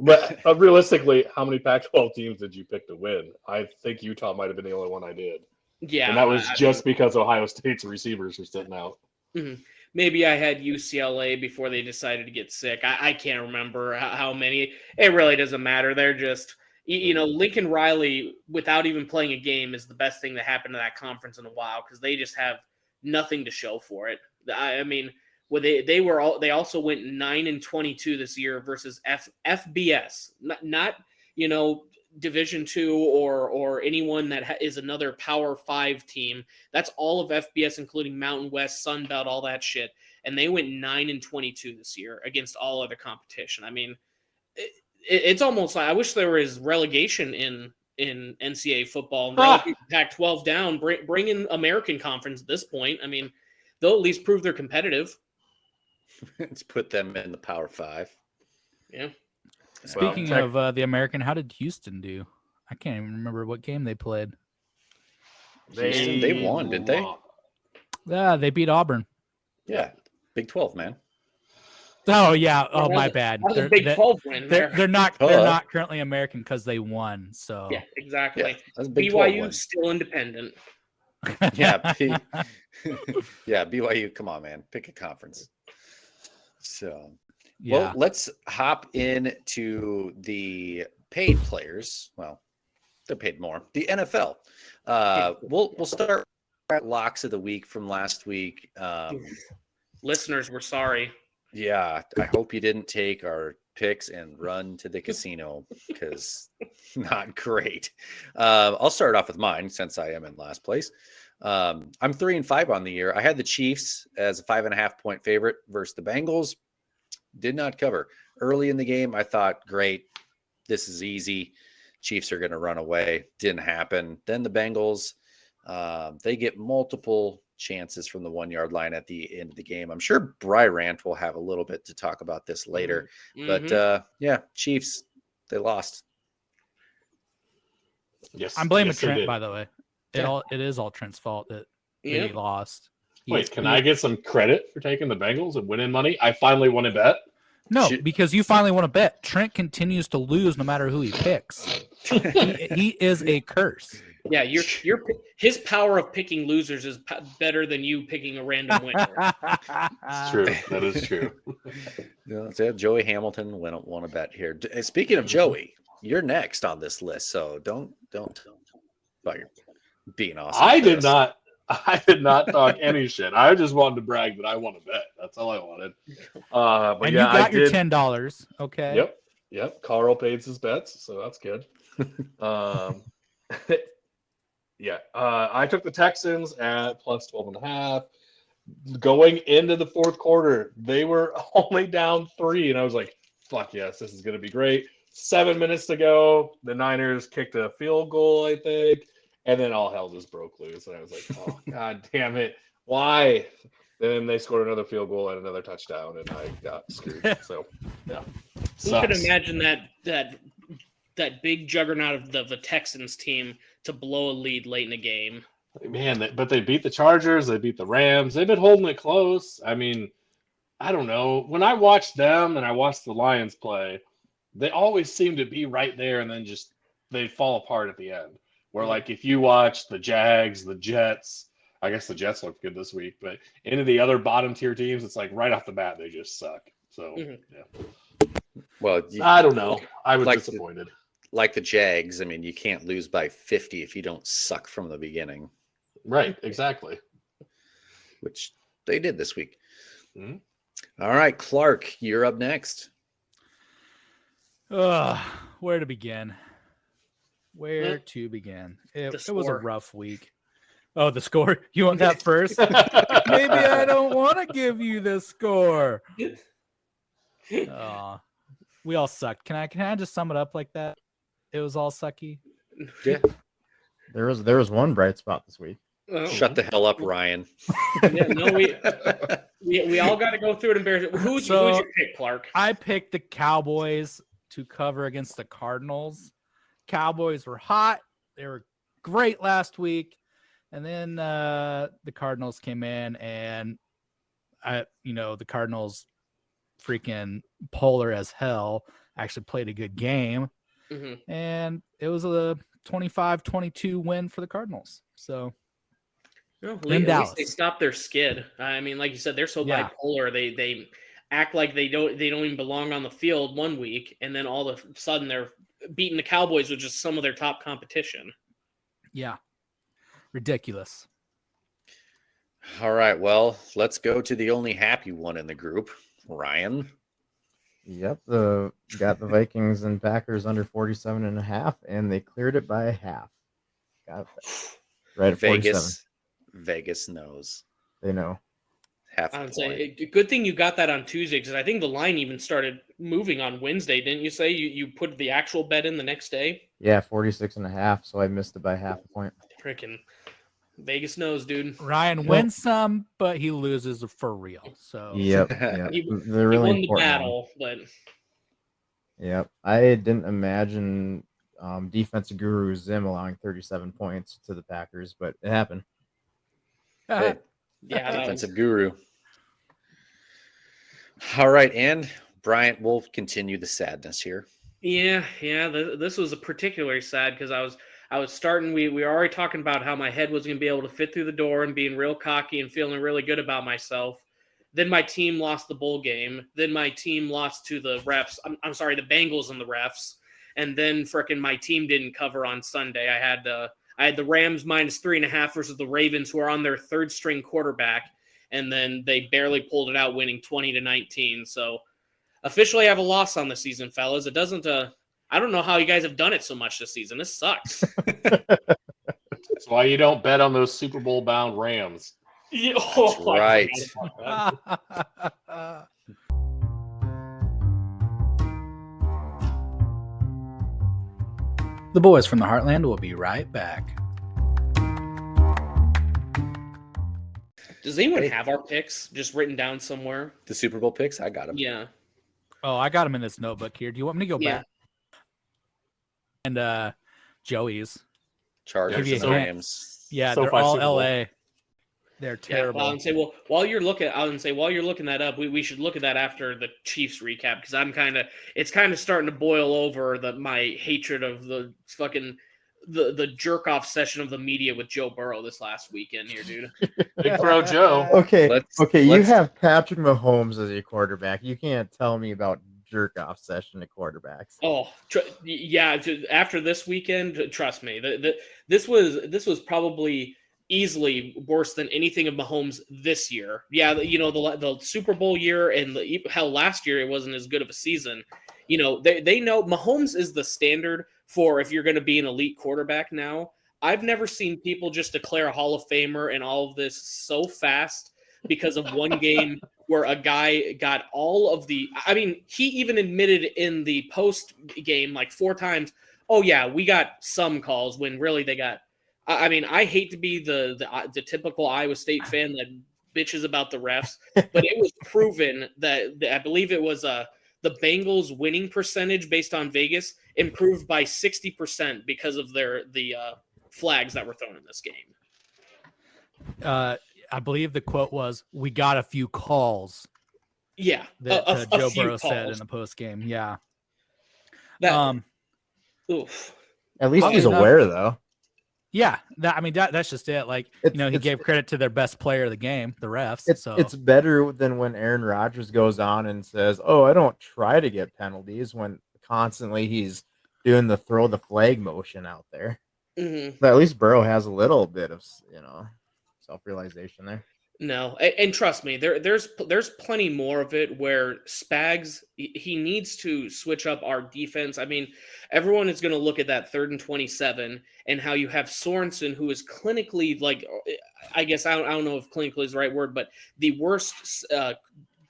But realistically, how many Pac-12 teams did you pick to win? I think Utah might have been the only one I did. Yeah. And that was just because Ohio State's receivers were sitting out. Mm-hmm. Maybe I had UCLA before they decided to get sick. I can't remember how many. It really doesn't matter. They're just, Lincoln Riley, without even playing a game, is the best thing that happened to that conference in a while, because they just have nothing to show for it. I mean, well, they also went 9-22 this year versus FBS, not Division II or anyone that is another Power 5 team. That's all of FBS, including Mountain West, Sun Belt, all that shit. And they went 9-22 this year against all other competition. I mean, it's almost like I wish there was relegation in NCAA football. Pac-12 down, bring in American Conference at this point. I mean, they'll at least prove they're competitive. Let's put them in the Power 5. Yeah. Speaking of the American, how did Houston do? I can't even remember what game they played. They won, didn't they? Yeah, they beat Auburn. Yeah, Big 12, man. Oh yeah. Oh, my bad. They're Big 12 win. They're not currently American because they won. So yeah, exactly. Yeah, BYU still independent. Yeah, yeah, BYU. Come on, man, pick a conference. So. Yeah. Well, let's hop into the paid players. Well, they're paid more. The NFL. We'll start at locks of the week from last week. Listeners, we're sorry. Yeah, I hope you didn't take our picks and run to the casino, because not great. I'll start off with mine since I am in last place. I'm 3-5 on the year. I had the Chiefs as a 5.5-point favorite versus the Bengals. Did not cover. Early in the game, I thought, great, this is easy. Chiefs are going to run away. Didn't happen. Then the Bengals, they get multiple chances from the 1-yard line at the end of the game. I'm sure Bryant will have a little bit to talk about this later. Mm-hmm. But, yeah, Chiefs, they lost. Yes, I'm blaming Trent, by the way. It is all Trent's fault that Yeah. he lost. Wait, can I get some credit for taking the Bengals and winning money? I finally won a bet. No, because you finally want to bet. Trent continues to lose no matter who he picks. he is a curse. Yeah, his power of picking losers is better than you picking a random winner. It's true. That is true. So Joey Hamilton won a bet here. Speaking of Joey, you're next on this list, so don't about your being awesome. I did not talk any shit. I just wanted to brag that I won a bet. That's all I wanted. But and yeah, you got I your did. $10. Okay. Yep. Carl paid his bets, so that's good. Yeah. I took the Texans at plus 12.5. Going into the fourth quarter, they were only down 3, and I was like, "Fuck yes, this is going to be great." 7 minutes to go, the Niners kicked a field goal, I think, and then all hell just broke loose. And I was like, "Oh god damn it, why?" Then they scored another field goal and another touchdown, and I got screwed. So yeah, who could imagine that big juggernaut of the Texans team to blow a lead late in the game? Man, but they beat the Chargers, they beat the Rams. They've been holding it close. I mean, I don't know. When I watch them and I watch the Lions play, they always seem to be right there, and then just they fall apart at the end. Where like if you watch the Jags, the Jets, I guess the Jets look good this week, but any of the other bottom tier teams, it's like right off the bat they just suck. So yeah. Well, I don't know. I was like disappointed. Like the Jags, I mean, you can't lose by 50 if you don't suck from the beginning. Right, exactly. Which they did this week. Mm-hmm. All right, Clark, you're up next. Where to begin? It was a rough week. Oh, the score? You want that first? Maybe I don't want to give you the score. We all sucked. Can I just sum it up like that? It was all sucky. Yeah. There was one bright spot this week. Shut the hell up, Ryan. Yeah, no, we all got to go through it and bear it. Who's your pick, Clark? I picked the Cowboys to cover against the Cardinals. Cowboys were hot. They were great last week. And then the Cardinals came in, and the Cardinals freaking polar as hell actually played a good game. Mm-hmm. And it was a 25-22 win for the Cardinals. So at least they stopped their skid. I mean, like you said, they're so bipolar. They act like they don't even belong on the field one week, and then all of a sudden they're beating the Cowboys with just some of their top competition. Yeah. Ridiculous. All right, well, let's go to the only happy one in the group, Ryan. Yep, got the Vikings and Packers under 47.5, and they cleared it by half. Got that. Right at 47. Vegas knows. They know. Half a I'd point. say good thing you got that on Tuesday, because I think the line even started moving on Wednesday. Didn't you say you put the actual bet in the next day? Yeah, 46.5, so I missed it by half a point. Freaking Vegas knows, dude. Ryan wins some, but he loses for real. So Yep. He They're really won the important. battle, but Yep. I didn't imagine defensive guru Zim allowing 37 points to the Packers, but it happened. Hey, yeah, defensive guru. All right, and Bryant will continue the sadness here. Yeah. This was a particularly sad because I was starting. We were already talking about how my head was going to be able to fit through the door and being real cocky and feeling really good about myself. Then my team lost the bowl game. Then my team lost to the refs. I'm sorry, the Bengals and the refs. And then frickin' my team didn't cover on Sunday. I had the Rams minus 3.5 versus the Ravens, who are on their third string quarterback. And then they barely pulled it out, winning 20-19. So officially I have a loss on the season, fellas. It doesn't, I don't know how you guys have done it so much this season. This sucks. That's why you don't bet on those Super Bowl bound Rams. Yeah, That's right. The boys from the Heartland will be right back. Does anyone have our picks just written down somewhere? The Super Bowl picks, I got them. Yeah. Oh, I got them in this notebook here. Do you want me to go back? And Joey's. Chargers and Yeah. Rams. Yeah, So they're far, all Super Bowl. LA. They're terrible. Yeah, I would say, while you're looking that up, we should look at that after the Chiefs recap, because it's kind of starting to boil over my hatred of the fucking the jerk off session of the media with Joe Burrow this last weekend here, dude. Big Bro Joe. Okay, you let's- have Patrick Mahomes as your quarterback. You can't tell me about jerk off session to quarterbacks. Oh, yeah. After this weekend, trust me, this was probably easily worse than anything of Mahomes this year. Yeah, the Super Bowl year and hell, last year it wasn't as good of a season. They know Mahomes is the standard for if you're going to be an elite quarterback now. I've never seen people just declare a Hall of Famer and all of this so fast because of one game where a guy got all of the. I mean, he even admitted in the post game like 4 times, "Oh yeah, we got some calls," when really they got. I mean, I hate to be the typical Iowa State fan that bitches about the refs, but it was proven that I believe it was the Bengals winning percentage based on Vegas improved by 60% because of the flags that were thrown in this game. I believe the quote was, "We got a few calls." Yeah, that Joe few Burrow said calls. in the post game. Yeah. Oof. At least Probably he's not. aware, though. Yeah, that's just it. Like, he gave credit to their best player of the game, the refs. It's better than when Aaron Rodgers goes on and says, "Oh, I don't try to get penalties," when constantly he's doing the throw the flag motion out there. Mm-hmm. But at least Burrow has a little bit of self-realization there. No, and trust me, there's plenty more of it where Spags, he needs to switch up our defense. I mean, everyone is going to look at that 3rd and 27 and how you have Sorensen, who is clinically, like, I guess I don't know if clinically is the right word, but the worst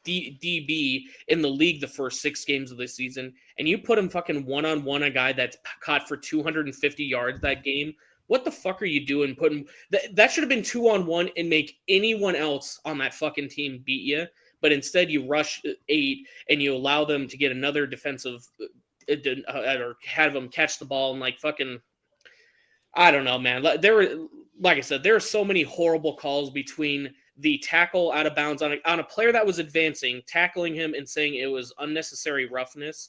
DB in the league the first 6 games of the season, and you put him fucking one-on-one a guy that's caught for 250 yards that game. What the fuck are you doing? Putting that should have been 2-on-1 and make anyone else on that fucking team beat you. But instead, you rush 8 and you allow them to get another defensive or have them catch the ball and like fucking. I don't know, man. Like I said, there are so many horrible calls between the tackle out of bounds on a player that was advancing, tackling him and saying it was unnecessary roughness.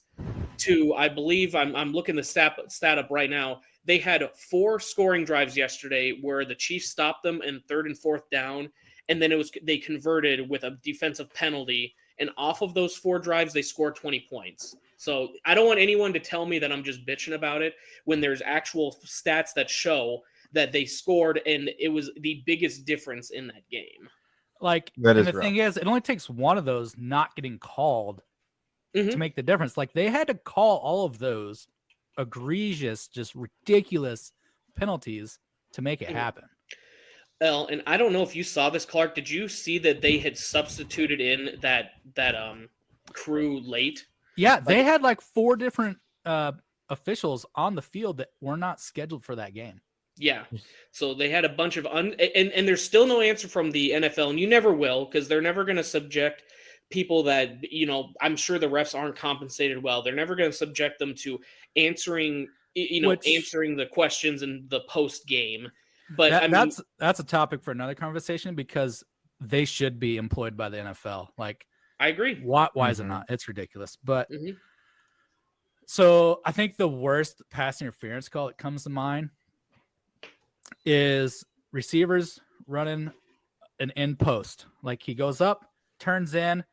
To, I believe, I'm looking the stat up right now. They had 4 scoring drives yesterday where the Chiefs stopped them in 3rd and 4th down, and then they converted with a defensive penalty. And off of those 4 drives, they scored 20 points. So I don't want anyone to tell me that I'm just bitching about it when there's actual stats that show that they scored, and it was the biggest difference in that game. Like, That and is the thing is, it only takes one of those not getting called to make the difference. Like, they had to call all of those egregious, just ridiculous penalties to make it happen. Well, and I don't know if you saw this, Clark. Did you see that they had substituted in that crew late? Yeah, they had like 4 different officials on the field that were not scheduled for that game. Yeah. So they had a bunch of and there's still no answer from the NFL, and you never will, because they're never going to subject people that, I'm sure the refs aren't compensated well. They're never going to subject them to answering the questions in the post game. But that's a topic for another conversation, because they should be employed by the NFL. Like, I agree. Why is it not? It's ridiculous. But so I think the worst pass interference call that comes to mind is receivers running an end post. Like, he goes up, turns in,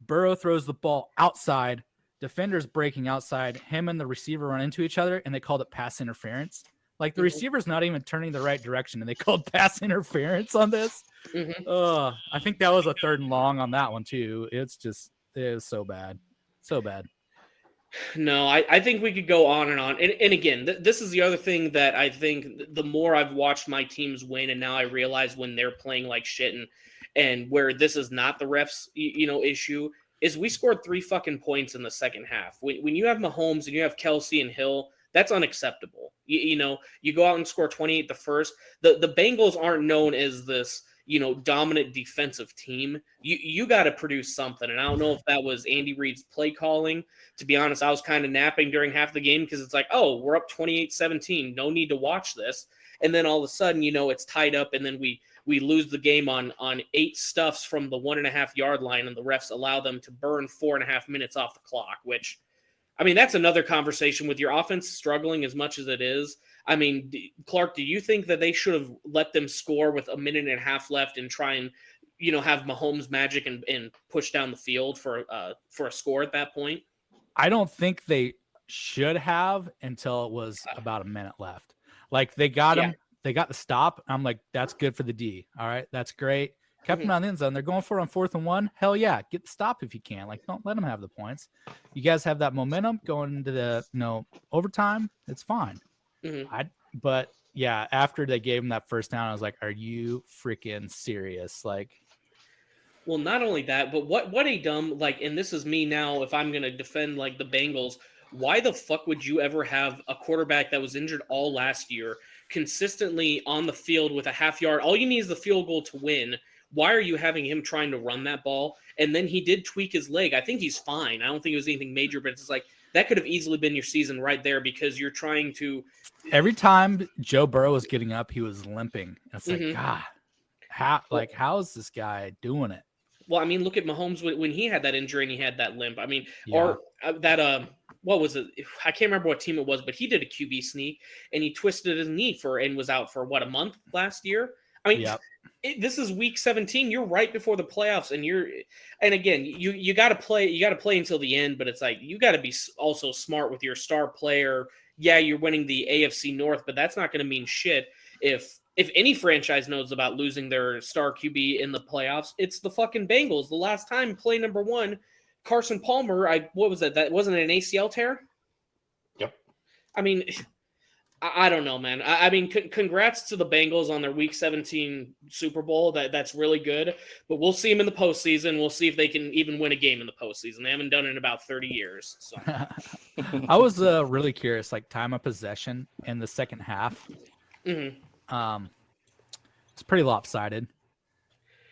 Burrow throws the ball outside, defenders breaking outside, him and the receiver run into each other, and they called it pass interference. Like, the receiver's not even turning the right direction, and they called pass interference on this. I think that was a 3rd and long on that one too. It was so bad. So bad. No, I think we could go on and on. And again, this is the other thing that I think the more I've watched my teams win, and now I realize when they're playing like shit and where this is not the refs, issue, is we scored 3 fucking points in the second half. When you have Mahomes and you have Kelsey and Hill, that's unacceptable. You go out and score 28 the first. The Bengals aren't known as this, dominant defensive team. You got to produce something. And I don't know if that was Andy Reid's play calling. To be honest, I was kind of napping during half the game because it's like, oh, we're up 28-17. No need to watch this. and then all of a sudden, it's tied up, and then we lose the game on 8 stuffs from the 1.5 yard line, and the refs allow them to burn 4.5 minutes off the clock, which, I mean, that's another conversation with your offense struggling as much as it is. I mean, Clark, do you think that they should have let them score with 1.5 minutes left and try and, have Mahomes magic and push down the field for a score at that point? I don't think they should have until it was about 1 minute left. Like they got him, they got the stop. I'm like, that's good for the D. All right, that's great. Kept him on the end zone. They're going for it on 4th and 1. Hell yeah, get the stop if you can. Like, don't let them have the points. You guys have that momentum going into the overtime. It's fine. But yeah, after they gave him that first down, I was like, are you freaking serious? Like, well, not only that, but what a dumb, like, and this is me now, if I'm going to defend like the Bengals, why the fuck would you ever have a quarterback that was injured all last year consistently on the field with a half yard? All you need is the field goal to win. Why are you having him trying to run that ball? And then he did tweak his leg. I think he's fine. I don't think it was anything major, but it's like that could have easily been your season right there because you're trying to. Every time Joe Burrow was getting up, he was limping. It's like, God, how is this guy doing it? Well, I mean, look at Mahomes when he had that injury and he had that limp. I mean, or that what was it? I can't remember what team it was, but he did a QB sneak and he twisted his knee and was out for a month last year. I mean, this is week 17. You're right before the playoffs, and again, you got to play. You got to play until the end, but it's like you got to be also smart with your star player. Yeah, you're winning the AFC North, but that's not going to mean shit if any franchise knows about losing their star QB in the playoffs. It's the fucking Bengals. The last time, play number 1, Carson Palmer. What was that? That wasn't an ACL tear. Yep. I mean, I don't know, man. I mean, congrats to the Bengals on their Week 17 Super Bowl. That's really good. But we'll see them in the postseason. We'll see if they can even win a game in the postseason. They haven't done it in about 30 years. So. I was really curious, like time of possession in the second half. It's pretty lopsided.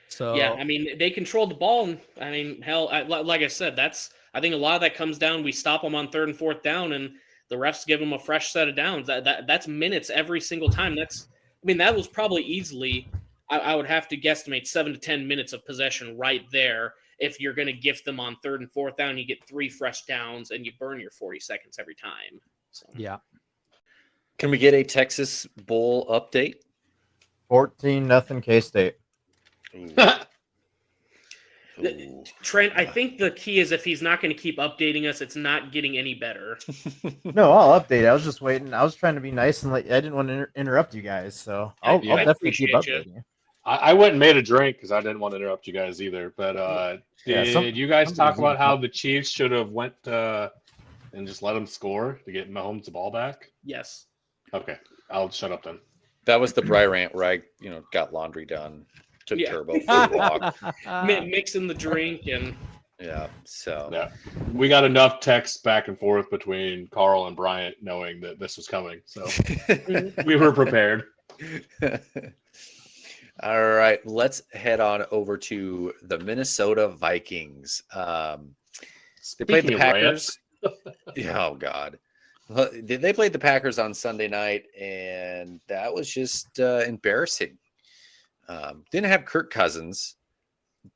So yeah, I mean, they controlled the ball. And, I mean, hell, like I said, I think a lot of that comes down. We stop them on 3rd and 4th down, and the refs give them a fresh set of downs. That's minutes every single time. That was probably easily, I would have to guesstimate 7 to 10 minutes of possession right there. If you're going to gift them on 3rd and 4th down, you get 3 fresh downs and you burn your 40 seconds every time. So. Yeah. Can we get a Texas Bowl update? 14-0 K-State. Trent, I think the key is if he's not going to keep updating us, it's not getting any better. No, I'll update it. I was just waiting. I was trying to be nice and I didn't want to interrupt you guys, so I'll definitely keep updating you. I went and made a drink because I didn't want to interrupt you guys either. But did you guys talk about how the Chiefs should have went and just let them score to get Mahomes the ball back? Yes. Okay, I'll shut up then. That was the Bryant where I, got laundry done, took Turbo for a walk, mixing the drink and we got enough texts back and forth between Carl and Bryant knowing that this was coming, so we were prepared. All right, let's head on over to the Minnesota Vikings. They played the Packers. Oh God. They played the Packers on Sunday night, and that was just embarrassing. Didn't have Kirk Cousins,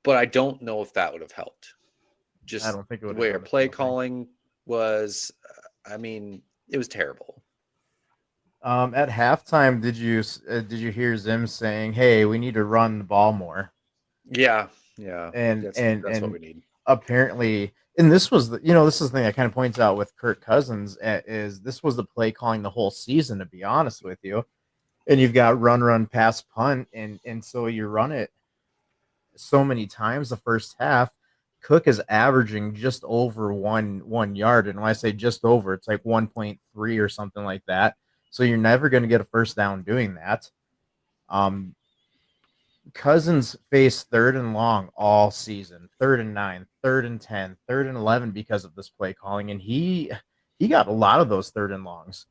but I don't know if that would have helped. Just I don't think it would. Where play calling was, it was terrible. At halftime, did you hear Zim saying, "Hey, we need to run the ball more"? Yeah, and that's what we need. Apparently. And this was this is the thing that kind of points out with Kirk Cousins is this was the play calling the whole season, to be honest with you. And you've got run, pass, punt, and so you run it so many times the first half. Cook is averaging just over one yard, and when I say just over, it's like 1.3 or something like that. So you're never going to get a first down doing that. Cousins faced 3rd and long all season, 3rd and 9, 3rd and 10, 3rd and 11 because of this play calling, and he got a lot of those 3rd and longs.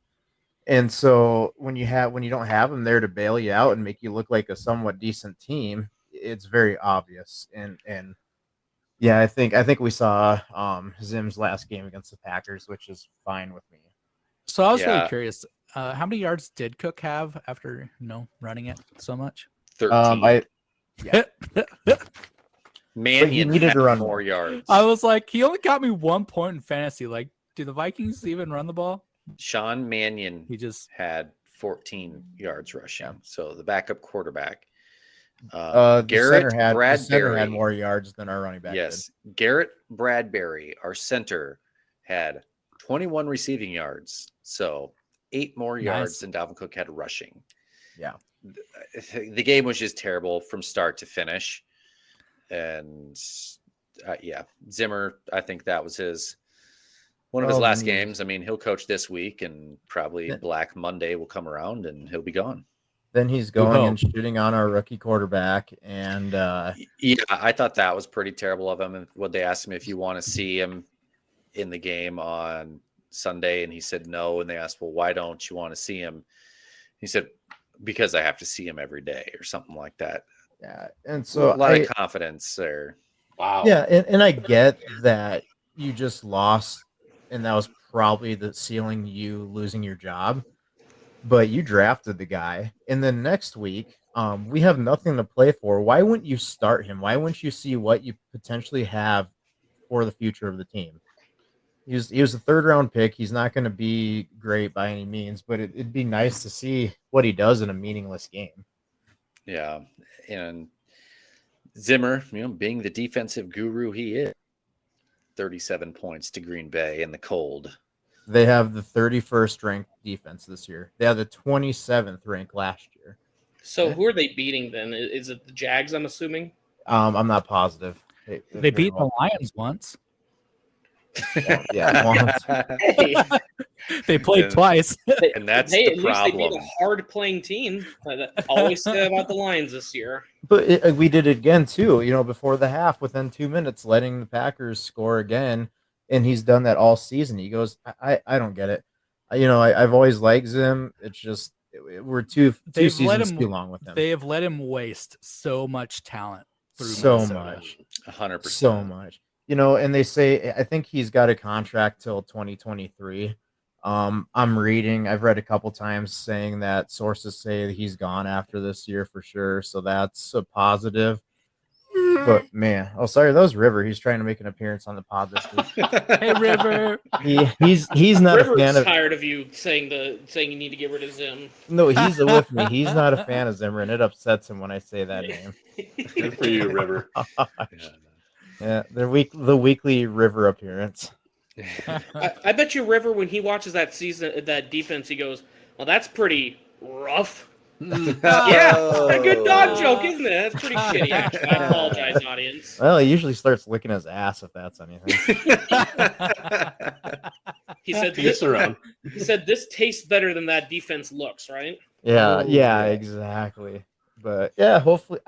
And so when you don't have him there to bail you out and make you look like a somewhat decent team, it's very obvious. And yeah, I think we saw Zim's last game against the Packers, which is fine with me. So I was really curious. How many yards did Cook have after running it so much? 13. Mannion needed had to run more more. yards. I was like, he only got me 1 point in fantasy. Like, do the Vikings even run the ball? Sean Mannion He just had 14 yards rushing. So the backup quarterback. The Garrett center had Bradbury. more yards than our running back. Yes. Garrett Bradbury, our center, had 21 receiving yards. So 8 more yards than Dalvin Cook had rushing. Yeah. The game was just terrible from start to finish. And Zimmer, I think that was one of his last games. I mean, he'll coach this week, and probably Black Monday will come around and he'll be gone. Then he's going and shooting on our rookie quarterback. And I thought that was pretty terrible of him. And when they asked him if you want to see him in the game on Sunday, and he said no. And they asked, well, why don't you want to see him? He said, because I have to see him every day, or something like that. Yeah. And so a lot of confidence there. Wow. Yeah. And I get that you just lost, and that was probably the ceiling, you losing your job, but you drafted the guy. And then next week, we have nothing to play for. Why wouldn't you start him? Why wouldn't you see what you potentially have for the future of the team? He was a 3rd round pick. He's not going to be great by any means, but it'd be nice to see what he does in a meaningless game. Yeah. And Zimmer, being the defensive guru he is, 37 points to Green Bay in the cold. They have the 31st ranked defense this year. They have the 27th ranked last year. So who are they beating then? Is it the Jags, I'm assuming? I'm not positive. They beat the Lions once. Once. Hey, They played twice. And that's hey, the at problem. least they beat a hard-playing team. I always say about the Lions this year. But we did it again, too, before the half, within 2 minutes, letting the Packers score again. And he's done that all season. He goes, I don't get it. I've always liked Zim. It's just we're two seasons too long with him. They have let him waste so much talent. So much. 100%. So much. And they say, I think he's got a contract till 2023. I've read a couple times saying that sources say that he's gone after this year for sure. So that's a positive. But man, sorry, that was River. He's trying to make an appearance on the pod this week. Hey, River. He's not River's a fan of. tired of you saying you need to get rid of Zim. No, he's with me. He's not a fan of Zimmer, and it upsets him when I say that name. Good for you, River. Yeah, the weekly River appearance. I bet you River, when he watches that defense, he goes, "Well, that's pretty rough." Yeah, a good dog joke, isn't it? That's pretty shitty, actually. I apologize, audience. Well, he usually starts licking his ass if that's anything. He said He said this tastes better than that defense looks, right? Yeah, exactly. But yeah, hopefully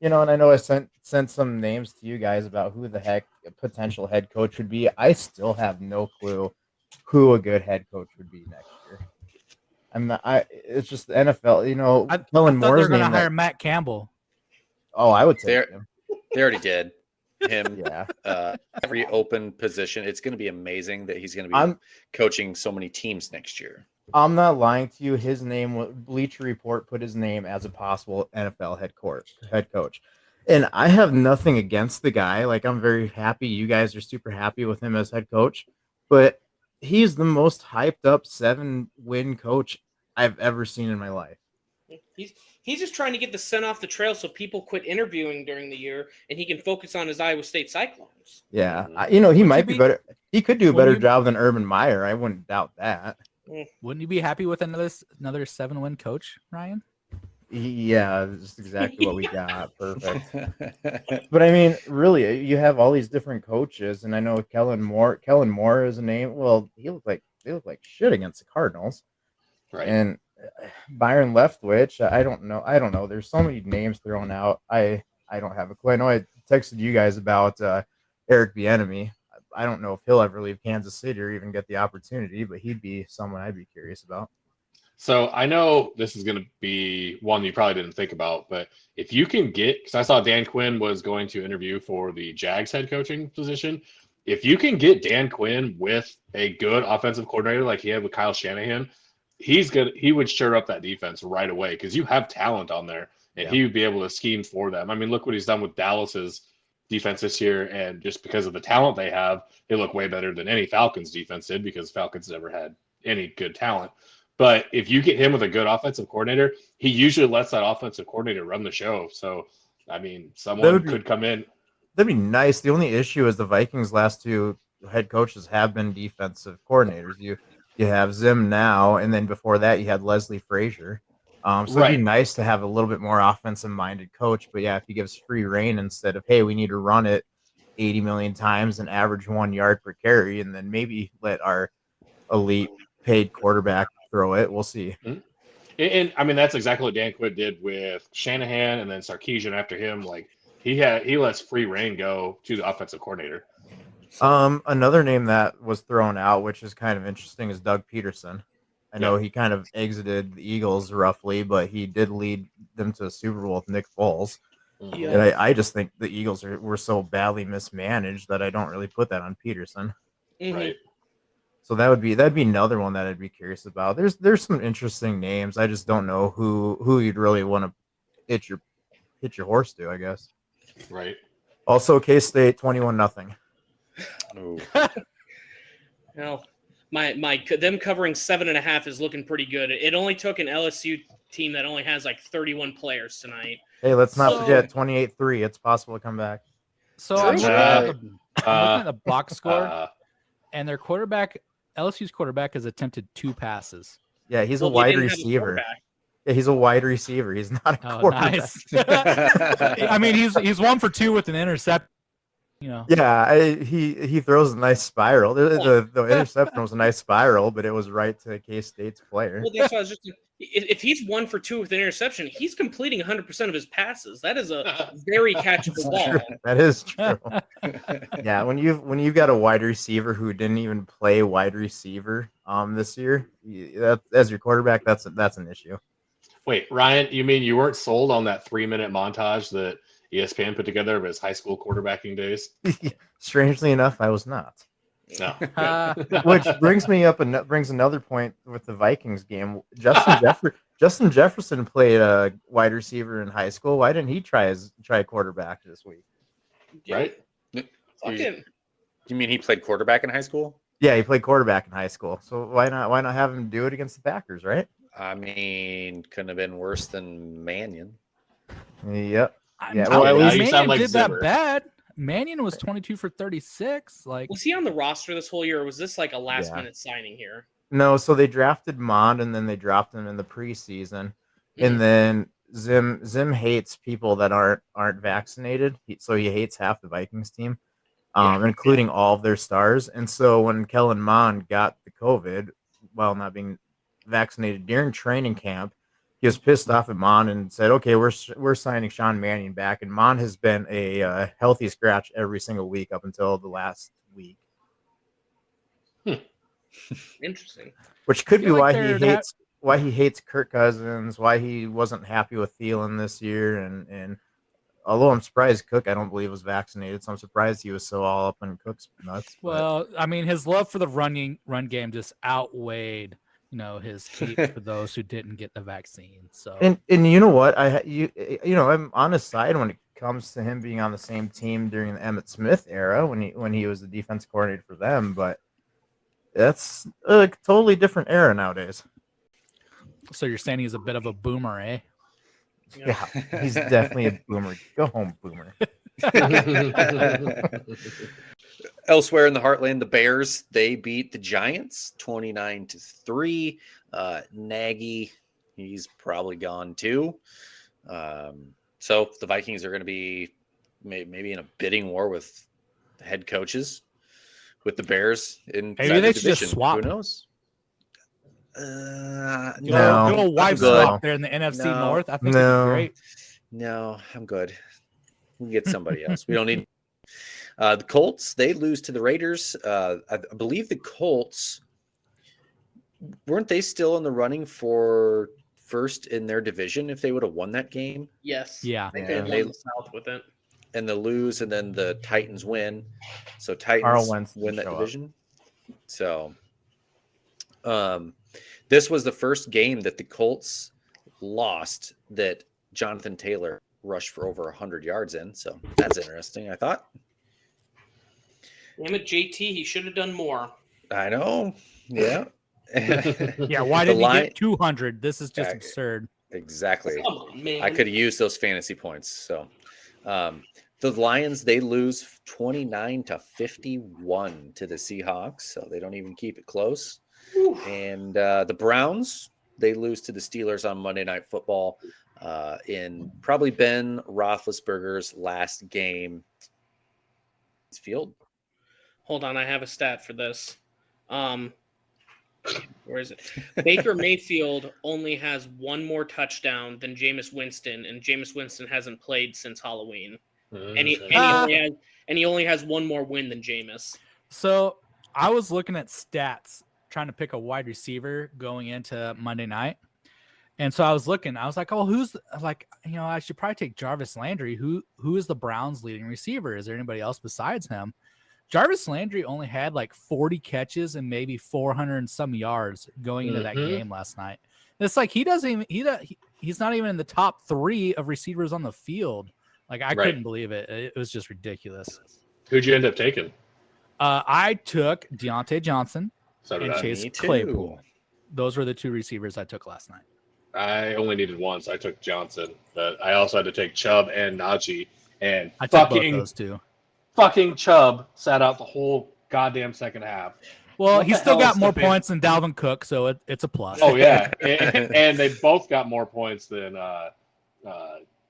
and I know I sent some names to you guys about who the heck a potential head coach would be. I still have no clue who a good head coach would be next year. It's just the NFL, Kellen Moore's going to name. hire Matt Campbell. Oh, I would take him. They already did him. Yeah. Every open position. It's going to be amazing that he's going to be coaching so many teams next year. I'm not lying to you. His name, Bleacher Report put his name as a possible NFL head coach. And I have nothing against the guy. Like, I'm very happy. You guys are super happy with him as head coach. But he's the most hyped up 7-win coach I've ever seen in my life. He's just trying to get the scent off the trail so people quit interviewing during the year and he can focus on his Iowa State Cyclones. Yeah. He might be better. He could do a better job than Urban Meyer. I wouldn't doubt that. Wouldn't you be happy with another 7-win coach, Ryan? Yeah, that's exactly what we got. Perfect. But I mean, really, you have all these different coaches, and I know Kellen Moore is a name. Well, they look like shit against the Cardinals. Right. And Byron Leftwich, I don't know. There's so many names thrown out. I don't have a clue. I know I texted you guys about Eric Bieniemy. I don't know if he'll ever leave Kansas City or even get the opportunity, but he'd be someone I'd be curious about. So I know this is going to be one you probably didn't think about, but if you can because I saw Dan Quinn was going to interview for the Jags head coaching position. If you can get Dan Quinn with a good offensive coordinator like he had with Kyle Shanahan, he's good. He would stir up that defense right away because you have talent on there, and Yeah. he would be able to scheme for them. I mean, look what he's done with Dallas's defense this year, and just because of the talent they have, they look way better than any Falcons defense did because Falcons never had any good talent. But if you get him with a good offensive coordinator, he usually lets that offensive coordinator run the show. So, I mean, someone could come in. That'd be nice. The only issue is the Vikings' last two head coaches have been defensive coordinators. You have Zim now, and then before that you had Leslie Frazier. So it'd be nice to have a little bit more offensive-minded coach. But yeah, if he gives free reign instead of, hey, we need to run it 80 million times and average 1 yard per carry, and then maybe let our elite paid quarterback throw it. We'll see. And I mean, that's exactly what Dan Quinn did with Shanahan and then Sarkisian after him. Like he lets free reign go to the offensive coordinator. Another name that was thrown out, which is kind of interesting, is Doug Peterson. I know he kind of exited the Eagles roughly, but he did lead them to a Super Bowl with Nick Foles. Yeah. And I just think the Eagles were so badly mismanaged that I don't really put that on Peterson. Right. So that'd be another one that I'd be curious about. There's some interesting names. I just don't know who you'd really want to hit your horse to, I guess. Right. Also, K-State 21-0. Oh. Well, my them covering 7.5 is looking pretty good. It only took an LSU team that only has like 31 players tonight. Hey, let's not forget 28-3. It's possible to come back. So I'm looking at the box score, and their quarterback, LSU's quarterback, has attempted 2 passes. Yeah, he's a wide receiver. Yeah, he's a wide receiver. He's not a quarterback. Nice. I mean, he's 1 for 2 with an intercept. You know. Yeah, he throws a nice spiral. The interception was a nice spiral, but it was right to K-State's player. Well, that's why I was just. If he's 1 for 2 with an interception, he's completing 100% of his passes. That is a very catchable ball. That is true. Yeah, when you've got a wide receiver who didn't even play wide receiver this year, as your quarterback, that's an issue. Wait, Ryan, you mean you weren't sold on that 3-minute montage that ESPN put together of his high school quarterbacking days? Strangely enough, I was not. No. Which brings another point with the Vikings game. Justin Jefferson played a wide receiver in high school. Why didn't he try quarterback this week? Right? Fucking. You mean he played quarterback in high school? Yeah, he played quarterback in high school. So why not have him do it against the Packers, right? I mean, couldn't have been worse than Mannion. Yep. Yeah, well, at least you Mannion sound like did Zimmer. that bad. Mannion was 22 for 36. Like, Was he on the roster this whole year, or was this like a last-minute signing here? No, so they drafted Mond and then they dropped him in the preseason. And then Zim hates people that aren't vaccinated. So he hates half the Vikings team, including all of their stars. And so when Kellen Mond got the COVID while not being vaccinated during training camp, he was pissed off at Mond and said, okay, we're signing Sean Mannion back. And Mond has been a healthy scratch every single week up until the last week. Interesting. Which could be why he hates Kirk Cousins, why he wasn't happy with Thielen this year. And although I'm surprised Cook, I don't believe, was vaccinated. So I'm surprised he was so all up in Cook's nuts. Well, I mean, his love for the run game just outweighed his hate for those who didn't get the vaccine. So and you know what, I'm on his side when it comes to him being on the same team during the Emmitt Smith era when he was the defense coordinator for them, but that's a totally different era nowadays. So you're saying he's a bit of a boomer, eh? Yeah, he's definitely a boomer. Go home, boomer. Elsewhere in the Heartland, the Bears, they beat the Giants 29-3. Nagy, he's probably gone too. So the Vikings are going to be maybe in a bidding war with head coaches with the Bears in maybe they the should division. just swap. Who knows? Do No, a wife I'm good. swap there in the NFC No. North. I think No. that'd be great. No, I'm good. We can get somebody else. We don't need. The Colts, they lose to the Raiders. I believe the Colts, weren't they still in the running for first in their division if they would have won that game? Yes. Yeah. I think they won the South with it. And the lose, and then the Titans win. So Titans Carl Wentz win that show up. division. So This was the first game that the Colts lost that Jonathan Taylor rushed for over 100 yards in. So that's interesting, I thought. Damn it, JT, he should have done more. I know. Yeah. Yeah, why didn't he get 200? This is just absurd. Exactly. Come on, man. I could have used those fantasy points. So the Lions, they lose 29-51 to the Seahawks. So they don't even keep it close. Ooh. And the Browns, they lose to the Steelers on Monday Night Football in probably Ben Roethlisberger's last game. It's field. Hold on, I have a stat for this. Where is it? Baker Mayfield only has one more touchdown than Jameis Winston, and Jameis Winston hasn't played since Halloween. And he only has one more win than Jameis. So I was looking at stats, trying to pick a wide receiver going into Monday night. And so I was like, oh, I should probably take Jarvis Landry. Who is the Browns' leading receiver? Is there anybody else besides him? Jarvis Landry only had like 40 catches and maybe 400 and some yards going into that game last night. And it's like he's not even in the top 3 of receivers on the field. Like I couldn't believe it. It was just ridiculous. Who'd you end up taking? I took Deontay Johnson and Chase Claypool. Those were the 2 receivers I took last night. I only needed one, so I took Johnson. But I also had to take Chubb and Najee. And I took both those 2. Fucking Chubb sat out the whole goddamn second half. Well, he still got more points than Dalvin Cook, so it's a plus. Oh, yeah. and they both got more points than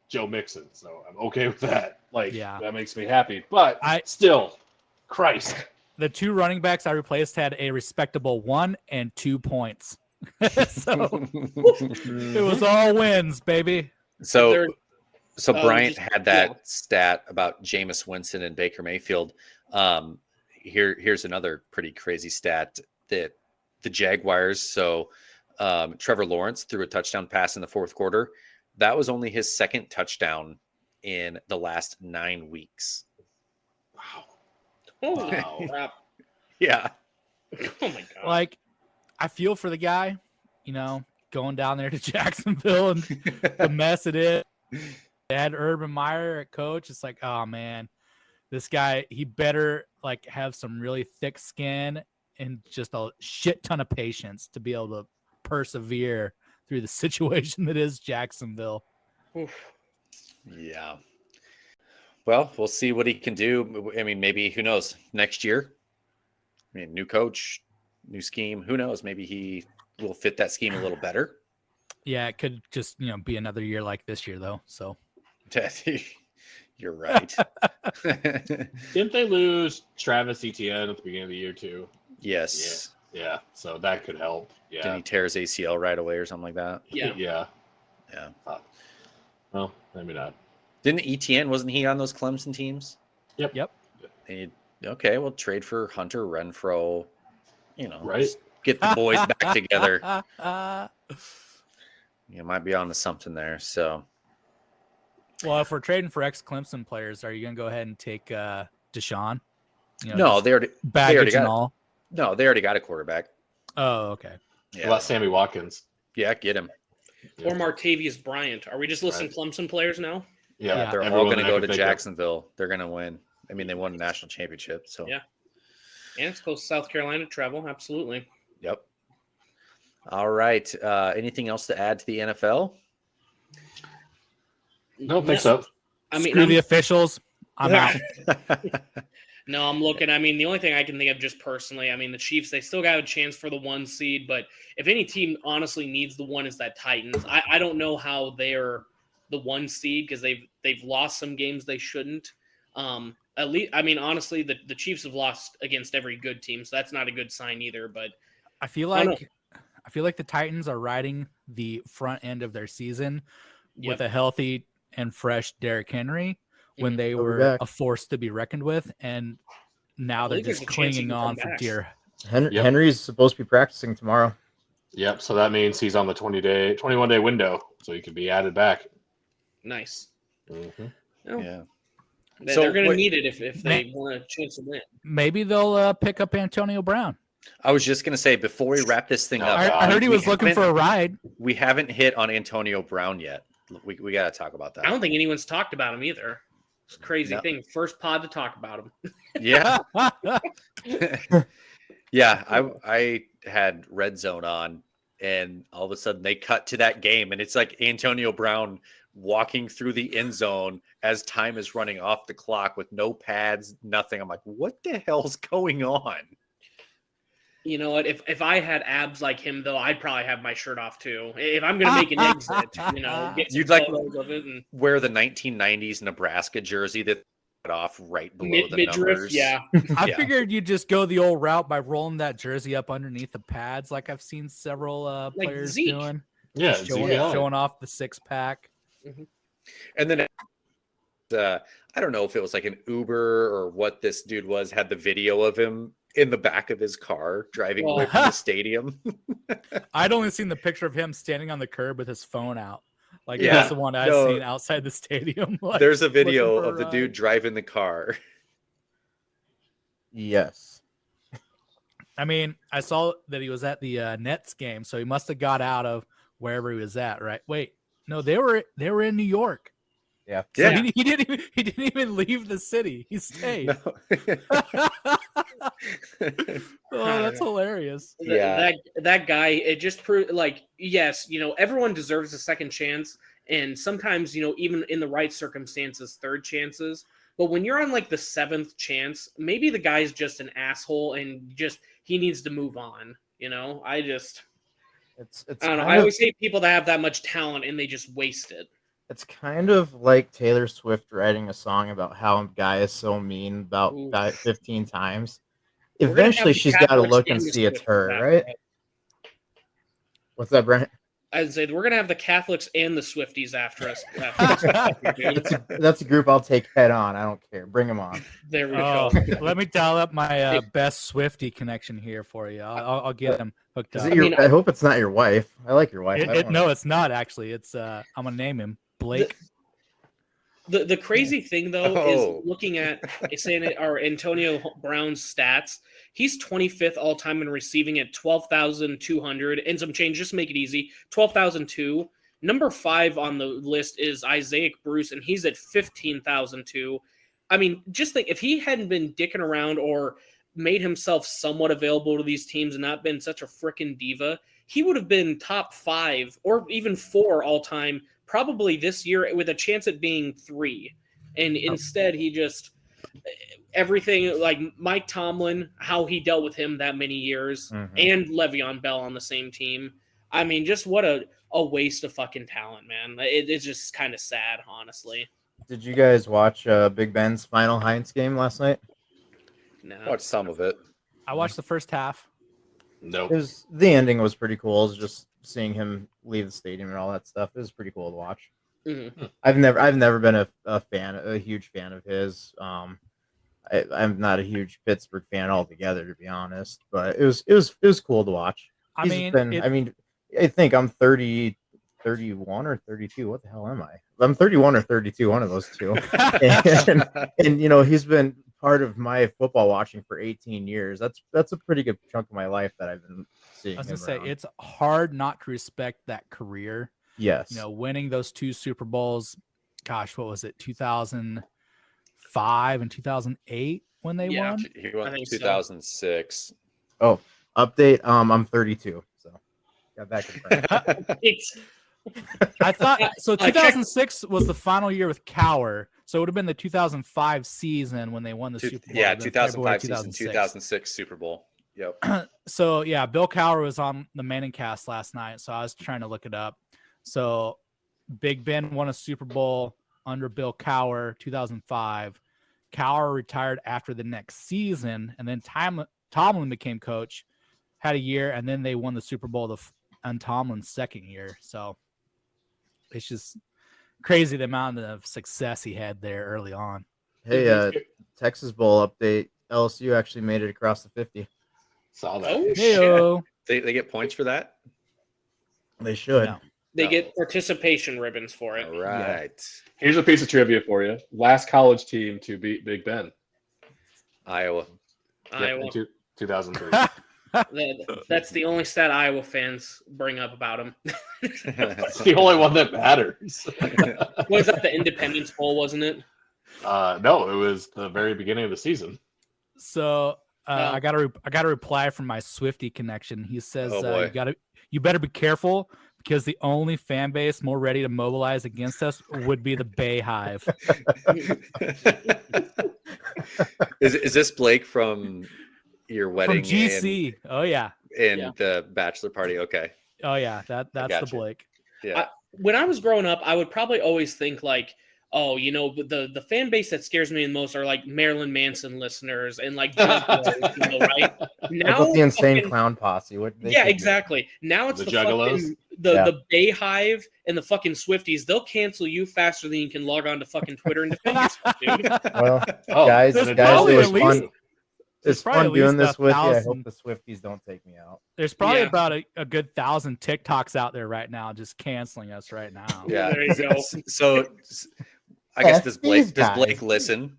Joe Mixon, so I'm okay with that. That makes me happy. But still, Christ. The 2 running backs I replaced had a respectable 1 and 2 points. So it was all wins, baby. So Bryant had that stat about Jameis Winston and Baker Mayfield. Here's another pretty crazy stat that the Jaguars. So Trevor Lawrence threw a touchdown pass in the 4th quarter. That was only his 2nd touchdown in the last 9 weeks. Wow. Crap. Yeah. Oh my God. Like, I feel for the guy, going down there to Jacksonville and the mess it is. They had Urban Meyer at coach. It's like, oh man, this guy, he better have some really thick skin and just a shit ton of patience to be able to persevere through the situation that is Jacksonville. Oof. Yeah. Well, we'll see what he can do. I mean, maybe, who knows, next year, new coach, new scheme, who knows, maybe he will fit that scheme a little better. Yeah. It could just, be another year like this year though. So you're right. Didn't they lose Travis Etienne at the beginning of the year too? Yes. Yeah. So that could help. Yeah. Didn't he tear his ACL right away or something like that? Yeah. Well, maybe not. Didn't Etienne, wasn't he on those Clemson teams? Yep. Okay, we'll trade for Hunter Renfrow. Right? Get the boys back together. Might be on to something there. So, well, if we're trading for ex-Clemson players, are you going to go ahead and take Deshaun? No, they already and all. No, they already got a quarterback. Oh, okay. Yeah. What about Sammy Watkins? Yeah, get him. Or Martavius Bryant. Are we just listing Clemson players now? Yeah, they're all going to go to Jacksonville. They're going to win. I mean, they won a national championship. So yeah, and it's close to South Carolina travel. Absolutely. Yep. All right. Anything else to add to the NFL? Don't think so. Screw the officials. I'm out. No, I'm looking. I mean, the only thing I can think of just personally, the Chiefs, they still got a chance for the 1 seed, but if any team honestly needs the 1, is that Titans. I don't know how they're the 1 seed because they've lost some games they shouldn't. At least, honestly, the Chiefs have lost against every good team, so that's not a good sign either. But I feel like the Titans are riding the front end of their season with a healthy and fresh Derrick Henry when they were a force to be reckoned with, and now they're just clinging on for dear. Henry's supposed to be practicing tomorrow. Yep. So that means he's on the 21-day window, so he could be added back. Nice. Mm-hmm. Oh. Yeah. They're going to need it if they want a chance to win. Maybe they'll pick up Antonio Brown. I was just gonna say before we wrap this thing up, I heard he was looking for a ride. We haven't hit on Antonio Brown yet. We got to talk about that. I don't think anyone's talked about him either. It's a crazy No. thing. First pod to talk about him. Yeah. Yeah, I had Red Zone on, and all of a sudden they cut to that game, and it's like Antonio Brown walking through the end zone as time is running off the clock with no pads, nothing. I'm like, what the hell's going on? You know what? If I had abs like him, though, I'd probably have my shirt off too. If I'm gonna make an exit, get You'd some like photos of it and wear the 1990s Nebraska jersey that cut off right below the midriff. numbers. Yeah, I Yeah. figured you'd just go the old route by rolling that jersey up underneath the pads, like I've seen several Like players Zeke. doing. Yeah, Showing off the 6-pack. And then I don't know if it was like an Uber or what this dude was, had the video of him in the back of his car driving away from the stadium. I'd only seen the picture of him standing on the curb with his phone out. Like Yeah. that's the one I've No. seen outside the stadium. Like, There's a video looking for of the a dude ride. driving the car. Yes. I mean, I saw that he was at the Nets game, so he must have got out of wherever he was at, right? Wait, no, they were in New York. Yeah. So Yeah. he didn't even leave the city. He stayed. No. Oh, that's hilarious. Yeah. that guy. It just proved like yes, everyone deserves a second chance, and sometimes even in the right circumstances, third chances. But when you're on like the seventh chance, maybe the guy's just an asshole and just he needs to move on. It's I don't know. kind I of- always hate people that have that much talent and they just waste it. It's kind of like Taylor Swift writing a song about how a guy is so mean about Ooh. 15 times. We're gonna have Eventually, the she's got to Catholics look and and the see it's Swifties her, after right? us. What's that, Brian? I'd say we're gonna have the Catholics and the Swifties after us. Dude. That's a group I'll take head on. I don't care. Bring them on. There we Oh, go. let me dial up my best Swifty connection here for you. I'll get him hooked Is up. it your? I hope it's not your wife. I like your wife. I don't No, wanna- it's not actually. It's I'm gonna name him Blake. The crazy thing though Oh. is looking at Antonio Brown's stats. He's 25th all time in receiving at 12,200 and some change. Just to make it easy, 12,002. Number 5 on the list is Isaiah Bruce, and he's at 15,002. I mean, just think if he hadn't been dicking around or made himself somewhat available to these teams and not been such a freaking diva, he would have been top 5 or even 4 all time, probably this year with a chance at being 3. And instead, he just everything like Mike Tomlin, how he dealt with him that many years, and Le'Veon Bell on the same team. I mean, just what a waste of fucking talent, man. It's just kind of sad, honestly. Did you guys watch Big Ben's final Heinz game last night? No. Watch some of it. I watched the first half. Nope. The ending was pretty cool. It was just seeing him leave the stadium and all that stuff. It was pretty cool to watch. Mhm. I've never been a huge fan of his. I'm not a huge Pittsburgh fan altogether, to be honest. But it was cool to watch. I think I'm 31 or 32. What the hell am I? I'm 31 or 32, one of those two. and he's been part of my football watching for 18 years. That's a pretty good chunk of my life that I've been seeing. I was gonna him say around. it's hard not to respect that career. Yes. Winning those 2 Super Bowls. Gosh, what was it? 2005 and 2008 when they Yeah. won. He went I think so. 2006. Oh, update. I'm 32, so got that confirmed. It's I thought so. I checked- 2006 was the final year with Cower, so it would have been the 2005 season when they won the Super Bowl. Yeah, then 2005 February season, 2006 Super Bowl. Yep. So yeah, Bill Cower was on the Manning cast last night, so I was trying to look it up. So Big Ben won a Super Bowl under Bill Cower, 2005. Cower retired after the next season, and then Tomlin became coach, had a year, and then they won the Super Bowl on Tomlin's second year. So it's just crazy the amount of success he had there early on. Hey, Texas Bowl update. LSU actually made it across the 50. Saw that. Oh, shit. Hey-o. They get points for that? They should. No. They No. get participation ribbons for it. All right. Here's a piece of trivia for you. Last college team to beat Big Ben. Iowa. Yep, Iowa. in 2003. That's the only stat Iowa fans bring up about him. It's the only one that matters. Was that the Independence Bowl, wasn't it? No, it was the very beginning of the season. So I got a reply from my Swiftie connection. He says, Oh, boy. you better be careful because the only fan base more ready to mobilize against us would be the Bay Hive. Is this Blake from your wedding? From GC. And the bachelor party. Okay. Oh yeah, that's the Blake. Yeah. When I was growing up, I would probably always think like, oh, the fan base that scares me the most are like Marilyn Manson listeners and like juggalos, right? Now the insane clown posse. Exactly. Now it's The the juggalos? fucking the Bay Hive and the fucking Swifties. They'll cancel you faster than you can log on to fucking Twitter and defend yourself, dude. Well, Oh, guys, there's it probably was at least- fun. It's probably fun at least doing this with you. I 1,000. hope the Swifties don't take me out. There's probably Yeah. about a good 1,000 TikToks out there right now just canceling us right now. Yeah. There you go. So I guess F these does guys. Blake listen?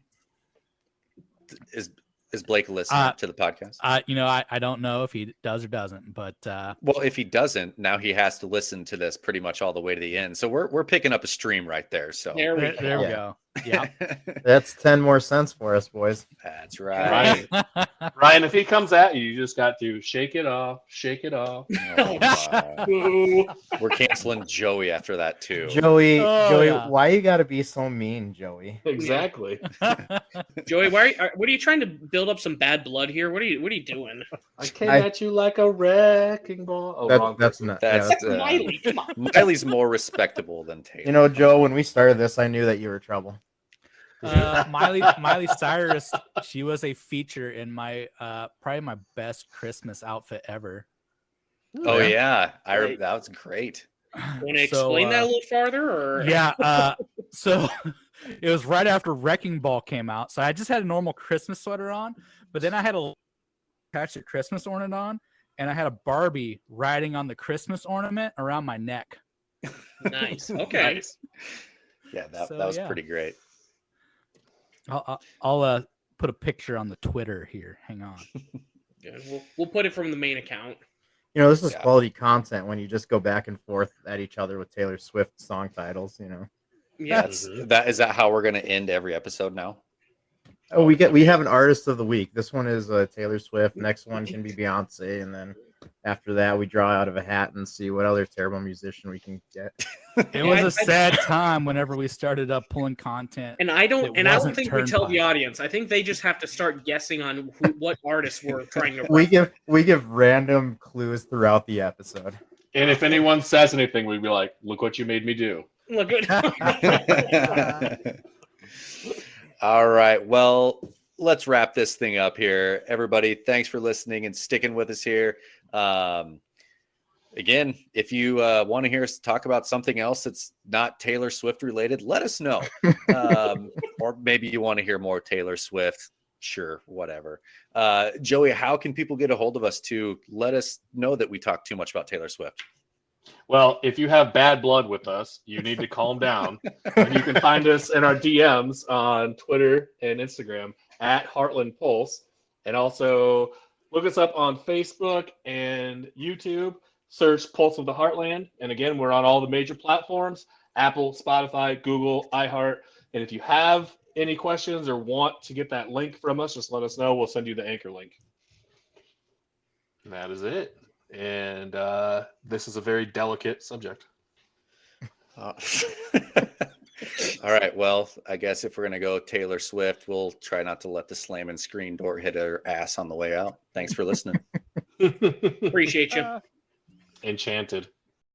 Is Blake listening to the podcast? I don't know if he does or doesn't, but Well, if he doesn't, now he has to listen to this pretty much all the way to the end. So we're picking up a stream right there. So There we go. there we Yeah. go. Yeah. That's 10 more cents for us, boys. That's right. Ryan, if he comes at you, you just got to shake it off, shake it off. Oh, wow. Ooh. We're canceling Joey after that too. Joey, Oh, yeah. why you gotta be so mean, Joey? Exactly. Joey, what are you trying to build up some bad blood here? What are you doing? I came at you like a wrecking ball. Oh, wrong. That's not. That's- That's uh, Miley. Come on. Miley's more respectable than Taylor. Joe, when we started this, I knew that you were trouble. Miley Cyrus, she was a feature in my probably my best Christmas outfit ever. Oh yeah, Right. that was great. Want to explain that a little farther? Or Yeah, so it was right after Wrecking Ball came out. So I just had a normal Christmas sweater on, but then I had a patch of Christmas ornament on, and I had a Barbie riding on the Christmas ornament around my neck. Nice. Okay. Nice. Yeah, that So, was yeah. pretty great. I'll put a picture on the Twitter here. Hang on. Good. We'll put it from the main account. This is Yeah. quality content when you just go back and forth at each other with Taylor Swift song titles. Yeah. Is that how we're gonna end every episode now? Oh, we have an artist of the week. This one is Taylor Swift. Next one can be Beyonce, and then after that, we draw out of a hat and see what other terrible musician we can get. It was a sad time whenever we started up pulling content. And I don't wasn't think we tell the Turnpike. audience. I think they just have to start guessing on what artists we're trying to. We give random clues throughout the episode. And if anyone says anything, we'd be like, look what you made me do. Look good. All right. Well, let's wrap this thing up here. Everybody, thanks for listening and sticking with us here. Again, if you want to hear us talk about something else that's not Taylor Swift related, let us know. Or maybe you want to hear more Taylor Swift. Sure, whatever. Joey, how can people get a hold of us to let us know that we talk too much about Taylor Swift? Well, if you have bad blood with us, you need to calm down. And you can find us in our DMs on Twitter and Instagram at Heartland Pulse. And also look us up on Facebook and YouTube. Search Pulse of the Heartland. And again, we're on all the major platforms: Apple, Spotify, Google, iHeart. And if you have any questions or want to get that link from us, just let us know. We'll send you the anchor link. And that is it. And this is a very delicate subject. All right. Well, I guess if we're going to go Taylor Swift, we'll try not to let the slamming screen door hit her ass on the way out. Thanks for listening. Appreciate you. Enchanted.